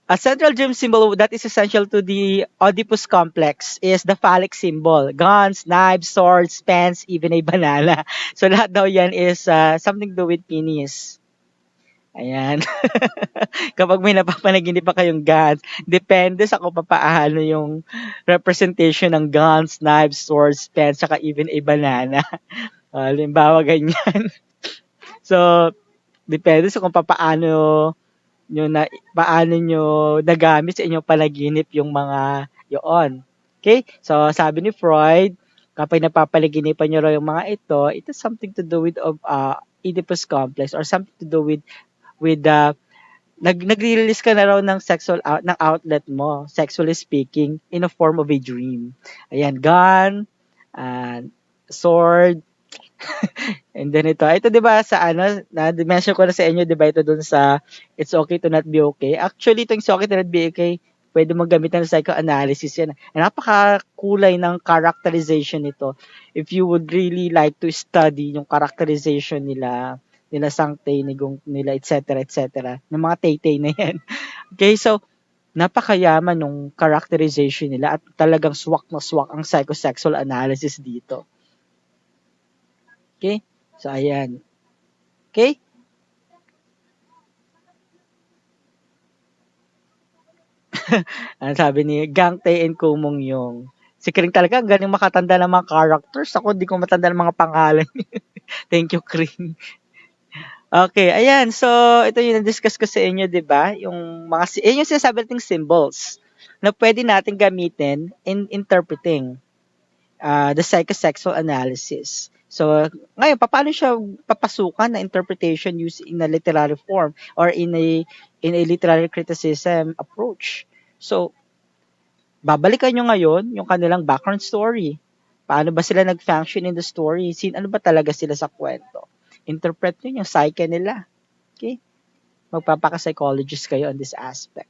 A central dream symbol that is essential to the Oedipus complex is the phallic symbol. Guns, knives, swords, pens, even a banana. So lahat daw yan is something to do with penis. Ayan. Kapag may napapanaginip pa kayong guns, depende sa kung papaano yung representation ng guns, knives, swords, pens, saka even a banana. Halimbawa, ganyan. So, depende sa kung paano nyo nagamit sa inyong panaginip yung mga yon. Okay? So, sabi ni Freud, kapag napapanaginipan nyo raw yung mga ito, it has something to do with Oedipus complex or something to do with nagre-release ka na raw ng ng outlet mo, sexually speaking, in a form of a dream. Ayan, gun, sword, and then ito 'di ba sa na-mention ko na sa inyo 'di ba ito dun sa It's Okay to Not Be Okay. Actually, itong It's Okay to Not Be Okay, pwede mong gamitan ng psychoanalysis yan. Napakakulay ng characterization nito. If you would really like to study yung characterization nila Sanctay, nila, etc., ng mga Taytay na yan. Okay, so, napakayaman nung characterization nila at talagang swak na swak ang psychosexual analysis dito. Okay? So, ayan. Okay? Ang sabi ni Gang Tae and Kumong Yung. Si Kring talaga, ang galing makatanda ng mga characters. Ako, di ko matanda ng mga pangalan. Thank you, Kring. Okay, ayan. So, ito yung na-discuss ko sa inyo, di ba? Yung sinasabi nating symbols na pwede natin gamitin in interpreting the psychosexual analysis. So, ngayon, paano siya papasukan na interpretation used in a literary form or in a literary criticism approach? So, babalikan nyo ngayon yung kanilang background story. Paano ba sila nag-function in the story? Ano ba talaga sila sa kwento? Interpret nyo yung psyche nila. Okay? Magpapaka-psychologist kayo on this aspect.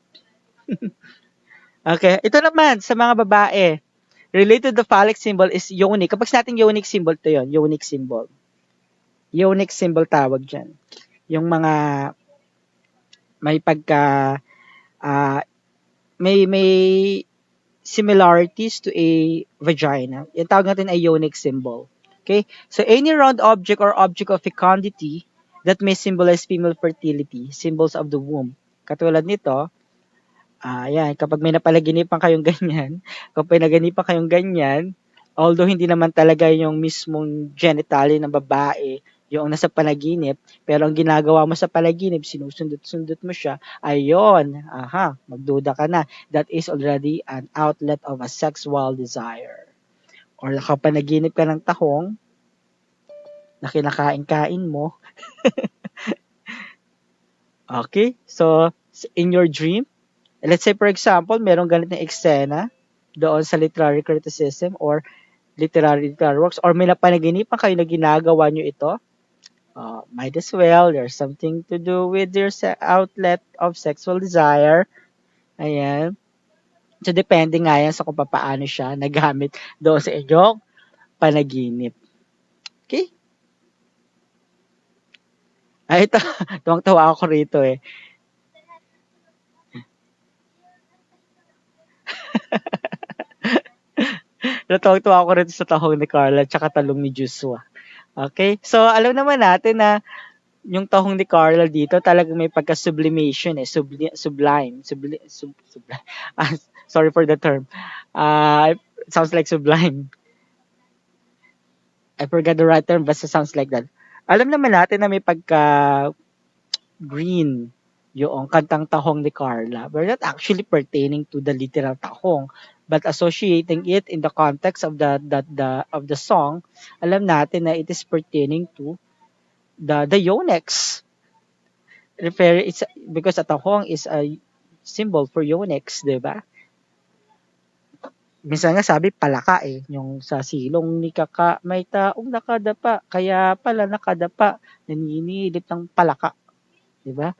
Okay, ito naman sa mga babae. Related to phallic symbol is yonic. Kapag sinatong yonic symbol to yon, yonic symbol. Yonic symbol tawag dyan. Yung mga may pagka uh, may similarities to a vagina. Yung tawag natin ay yonic symbol. Okay? So any round object or object of fecundity that may symbolize female fertility, symbols of the womb. Katulad nito, yan, kapag may napalaginipan kayong ganyan, kapag naganipan kayong ganyan, although hindi naman talaga yung mismong genitalia ng babae yung nasa panaginip, pero ang ginagawa mo sa panaginip, sinusundot-sundot mo siya, ayun, magduda ka na. That is already an outlet of a sexual desire. Or nakapanaginip ka ng tahong na kinakain-kain mo. Okay? So, in your dream, let's say for example, merong ganitong eksena doon sa literary criticism or literary works or may napanaginipan kayo na ginagawa nyo ito, might as well, there's something to do with your outlet of sexual desire. Ayan. So, depende nga yan sa kung paano siya nagamit doon sa inyong panaginip. Okay? Ito, tuwang-tawa ako rito eh. Natuwa ako rin sa tahong ni Carla tsaka talong ni Joshua. Okay? So, alam naman natin na yung tahong ni Carla dito talagang may pagka-sublimation sublime. Sublime. Ah, sorry for the term. It sounds like sublime. I forgot the right term, but it sounds like that. Alam naman natin na may pagka-green yung kantang tahong ni Carla. We're not actually pertaining to the literal tahong, but associating it in the context of the song, alam natin na it is pertaining to the yonex. It's because a tahong is a symbol for yonex, 'di ba? Minsan nga sabi palaka yung sa silong ni Kaka may taong nakadapa, kaya pala nakadapa, naninilip ng palaka, 'di ba?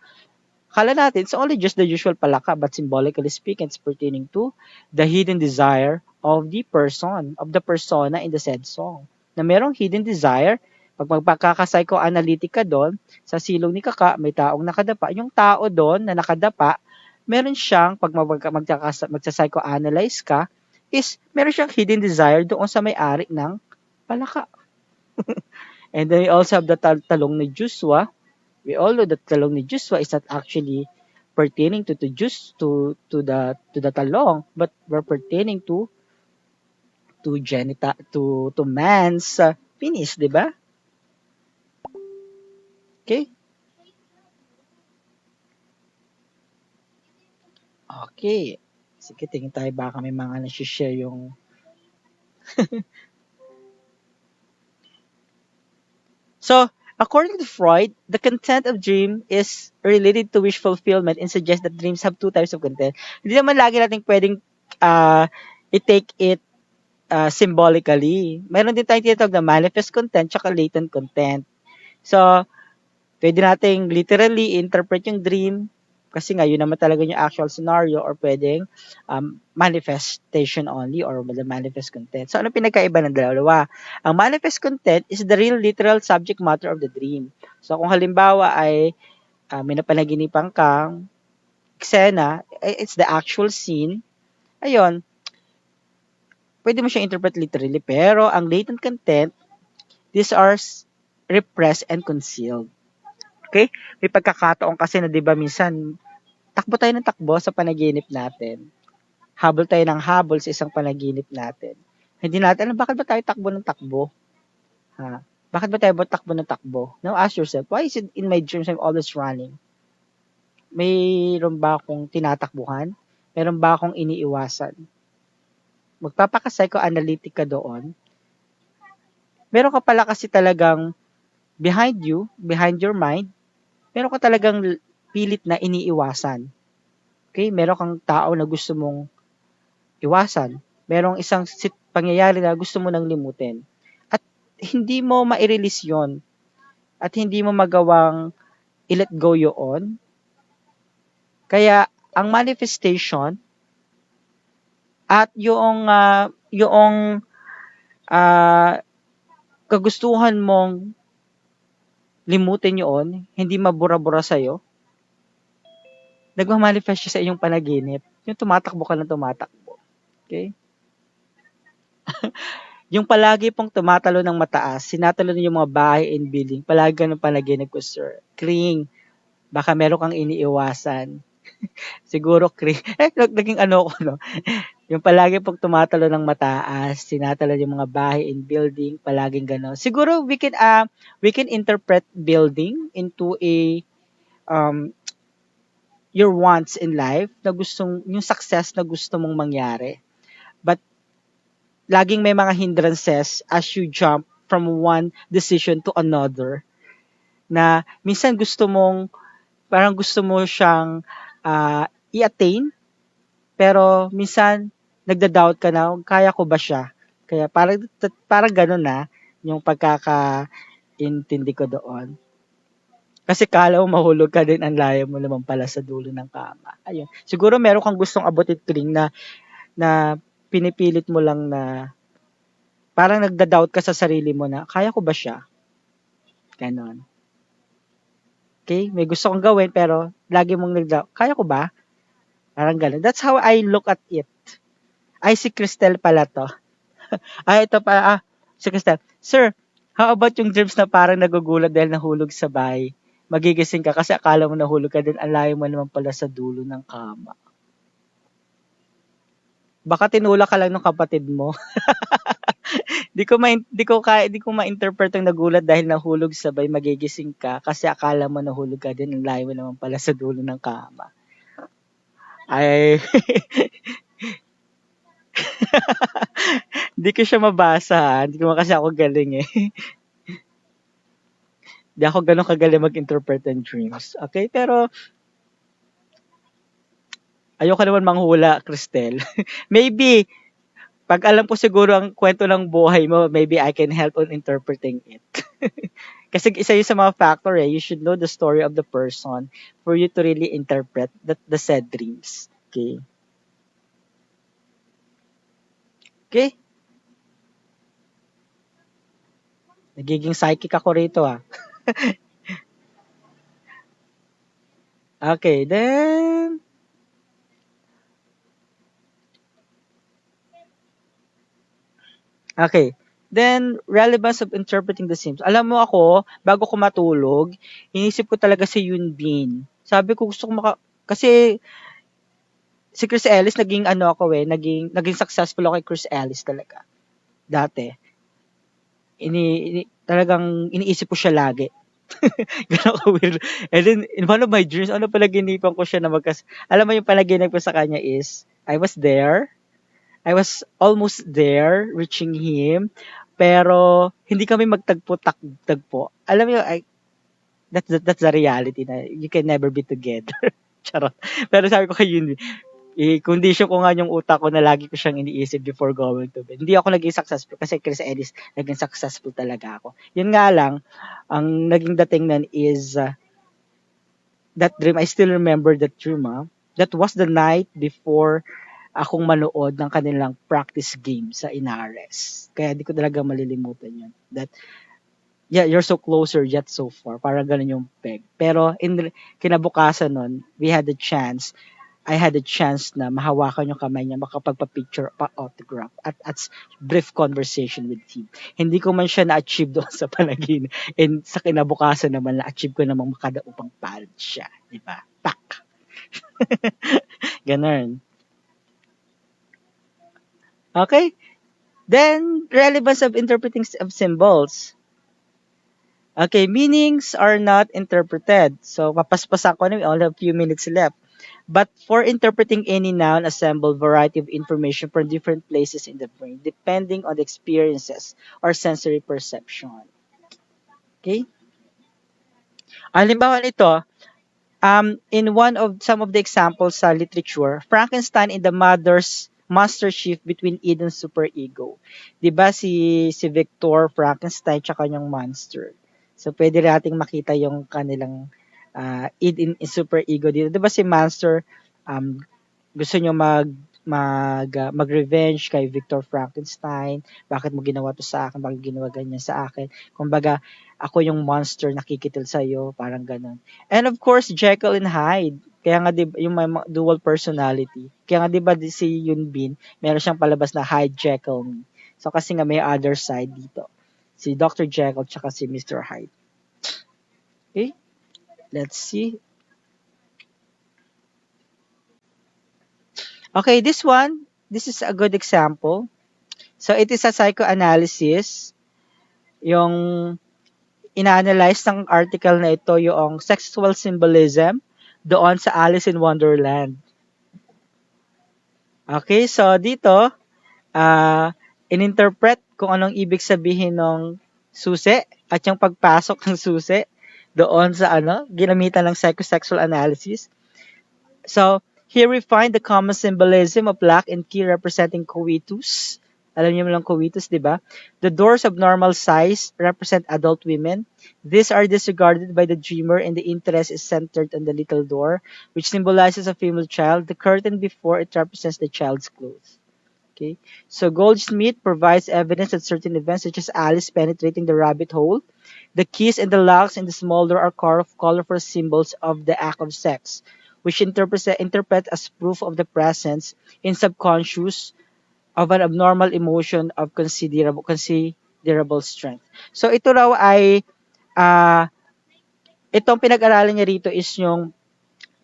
Akala natin it's only just the usual palaka, but symbolically speaking, it's pertaining to the hidden desire of the person, of the persona in the said song. Na merong hidden desire, pag magpakaka-psychoanalytic ka doon, sa silong ni Kaka, may taong nakadapa. Yung tao doon na nakadapa, meron siyang, pag magsa-psychoanalyze ka, is meron siyang hidden desire doon sa may-ari ng palaka. And then we also have the talong ni Joshua. We all know that talong ni Joshua is not actually pertaining to the talong, but we're pertaining to man's penis, 'di ba? Okay? Okay. Sige, tingin tayo baka may mga nasi-share yung So, according to Freud, the content of dream is related to wish fulfillment and suggests that dreams have two types of content. Hindi naman lagi natin pwedeng i-take it symbolically. Meron din tayong tinatawag na manifest content tsaka latent content. So, pwede nating literally interpret yung dream kasi nga yun naman talaga yung actual scenario, or pwedeng manifestation only or the manifest content. So, ano pinagkaiba ng dalawa? Ang manifest content is the real literal subject matter of the dream. So, kung halimbawa ay may napanaginipan kang eksena, it's the actual scene, ayun, pwede mo siyang interpret literally. Pero ang latent content, these are repressed and concealed. Okay? May pagkakataon kasi na 'di ba minsan takbo tayo ng takbo sa panaginip natin. Habol tayo ng habol sa isang panaginip natin. Hindi natin alam bakit ba tayo takbo ng takbo? Ha? Bakit ba tayo takbo ng takbo? Now ask yourself, why is it in my dreams I'm always running? Mayroon ba akong tinatakbuhan? Meron ba akong iniiwasan? Magpapaka-psychoanalytic ka doon. Meron ka pala kasi talagang behind you, behind your mind, meron ka talagang pilit na iniiwasan. Okay? Meron kang tao na gusto mong iwasan. Merong isang pangyayari na gusto mo nang limutin. At hindi mo ma-release yon. At hindi mo magawang i-let go yun. Kaya, ang manifestation at yung kagustuhan mong limutin yun, hindi mabura-bura sa'yo, nagmamanifest siya sa iyong panaginip. Yung tumatakbo ka ng tumatakbo. Okay? Yung palagi pong tumatalo ng mataas, sinatalo niyo yung mga bahay and building, palagi ganun panaginip ko, sir. Kring, baka meron kang iniiwasan. Siguro, kring, naging ano ko, no? Yung palagi pong tumatalo ng mataas, sinatalo yung mga bahay and building, palaging gano'n. Siguro, we can interpret building into a, your wants in life, na yung success na gusto mong mangyari. But, laging may mga hindrances as you jump from one decision to another, na minsan parang gusto mo siyang i-attain, pero minsan nagda-doubt ka na, kaya ko ba siya? Kaya parang gano'n na yung pagkakaintindi ko doon. Kasi kala mo mahulog ka din, ang layo mo naman pala sa dulo ng kama. Ayun. Siguro meron kang gustong abutin, Kling, na pinipilit mo lang na parang nagda-doubt ka sa sarili mo na, kaya ko ba siya? Ganon. Okay? May gusto kong gawin pero lagi mong nagda-doubt, kaya ko ba? Parang ganon. That's how I look at it. Ay, si Cristel pala to. Ito pa, si Crystal. Sir, how about yung dreams na parang nagugulat dahil nahulog sa bahay? Magigising ka kasi akala mo nahulog ka din, ang layo mo naman pala sa dulo ng kama. Baka tinulak ka lang ng kapatid mo. Di ko ma-interpret ang nagulat dahil nahulog sabay magigising ka kasi akala mo nahulog ka din, ang layo mo naman pala sa dulo ng kama. Ay, di ko siya mabasa. Hindi ko kasi ako galing eh. Di ako ganun kagaling mag-interpret ng dreams. Okay, pero ayoko naman manghula, Cristel. Maybe, pag alam ko siguro ang kwento ng buhay mo, maybe I can help on interpreting it. Kasi isa yun sa mga factor eh. You should know the story of the person for you to really interpret the said dreams. Okay? Okay? Nagiging psychic ako rito ah. Okay, then... Okay. Then, relevance of interpreting the Sims. Alam mo ako, bago ko matulog, inisip ko talaga si Yun Bin. Sabi ko gusto ko kasi si Chris Ellis naging ano ako naging successful ako kay Chris Ellis talaga. Dati. Talagang iniisip ko siya lagi. Gano'n ka weird. And then, in one of my dreams, ano palaginipan ko siya na alam mo yung panaginip ko sa kanya is, I was there, I was almost there, reaching him, pero hindi kami magtagpo-tagpo. Alam mo, that's the reality na you can never be together. Charot. Pero sabi ko kay Yun, i-condition ko nga yung utak ko na lagi ko siyang iniisip before going to bed. Hindi ako naging successful kasi Chris Ellis, naging successful talaga ako. Yun nga lang, ang naging dating nun is that dream, I still remember that dream. That was the night before akong manood ng kanilang practice game sa Inares. Kaya di ko talaga malilimutan yun. That, yeah, you're so closer yet so far. Parang ganun yung peg. Pero kinabukasan nun, I had a chance na mahawakan yung kamay niya, makapagpa-picture, pa-autograph, at brief conversation with him. Hindi ko man siya na-achieve doon sa panaginip. And sa kinabukasan naman, na-achieve ko namang makadaupang palad siya. Di ba? Tak! Ganun. Okay? Then, relevance of interpreting of symbols. Okay, meanings are not interpreted. So, papaspasan ko na, we only have a few minutes left. But for interpreting any noun, assemble variety of information from different places in the brain, depending on the experiences or sensory perception. Okay? Halimbawa nito, in one of some of the examples sa literature, Frankenstein in the mother's master shift between id and superego. 'Di ba si Victor Frankenstein tsaka yung monster. So pwede nating makita yung kanilang id in superego dito. 'Di ba si monster gusto niyo mag-revenge kay Victor Frankenstein. Bakit mo ginawa to sa akin? Bakit ginawa ganyan sa akin? Kumbaga, ako yung monster nakikitil sa iyo, parang ganun. And of course, Jekyll and Hyde. Kaya nga yung may dual personality. Kaya nga 'di ba si Yun Bin, meron siyang palabas na Hyde Jekyll Me. So kasi nga may other side dito. Si Dr. Jekyll tsaka si Mr. Hyde. Okay? Let's see. Okay, this is a good example. So it is a psychoanalysis. Yung ina-analyze ng article na ito yung sexual symbolism doon sa Alice in Wonderland. Okay, so dito, in-interpret kung anong ibig sabihin ng susi at yung pagpasok ng susi doon sa ginamitan ng psychosexual analysis. So, here we find the common symbolism of lock and key representing coitus. Alam niyo lang coitus, di ba? The doors of normal size represent adult women. These are disregarded by the dreamer and the interest is centered on the little door, which symbolizes a female child. The curtain before it represents the child's clothes. Okay? So Goldsmith provides evidence that certain events such as Alice penetrating the rabbit hole, the keys and the locks in the small door are colorful symbols of the act of sex, which interpret as proof of the presence in subconscious of an abnormal emotion of considerable strength. So ito raw ay ah itong pinag-aralan niya rito is yung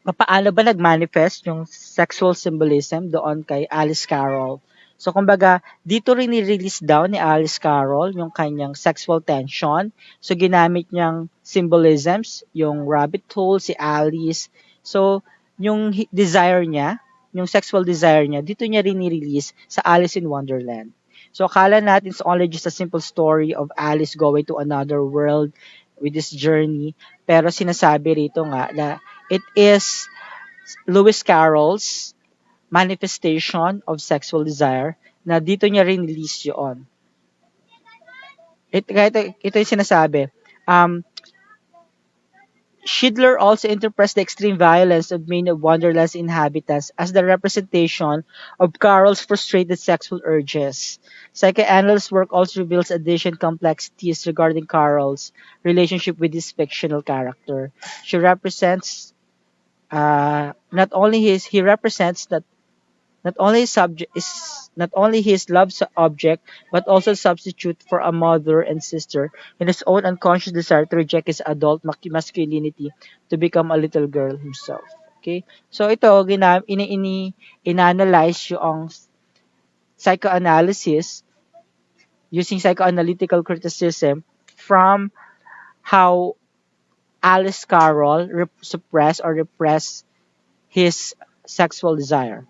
paano ba nag-manifest yung sexual symbolism doon kay Alice Carroll. So kumbaga, dito rin ni-release daw ni Alice Carroll yung kanyang sexual tension. So ginamit niyang symbolisms, yung rabbit hole, si Alice. So yung desire niya, yung sexual desire niya, dito niya rin ni-release sa Alice in Wonderland. So akala natin it's only just a simple story of Alice going to another world with this journey. Pero sinasabi rito nga na it is Lewis Carroll's manifestation of sexual desire na dito niya rin release yun. Ito yung sinasabi. Um, Schindler also interprets the extreme violence of many of Wonderland's inhabitants as the representation of Carroll's frustrated sexual urges. Psychoanalysis work also reveals additional complexities regarding Carroll's relationship with his fictional character. She represents not only his he represents that not only his subject is not only his love object but also substitute for a mother and sister in his own unconscious desire to reject his adult masculinity to become a little girl himself. Okay? So ito inanalyze yung psychoanalysis using psychoanalytical criticism from how Alice Carroll suppress or repress his sexual desire.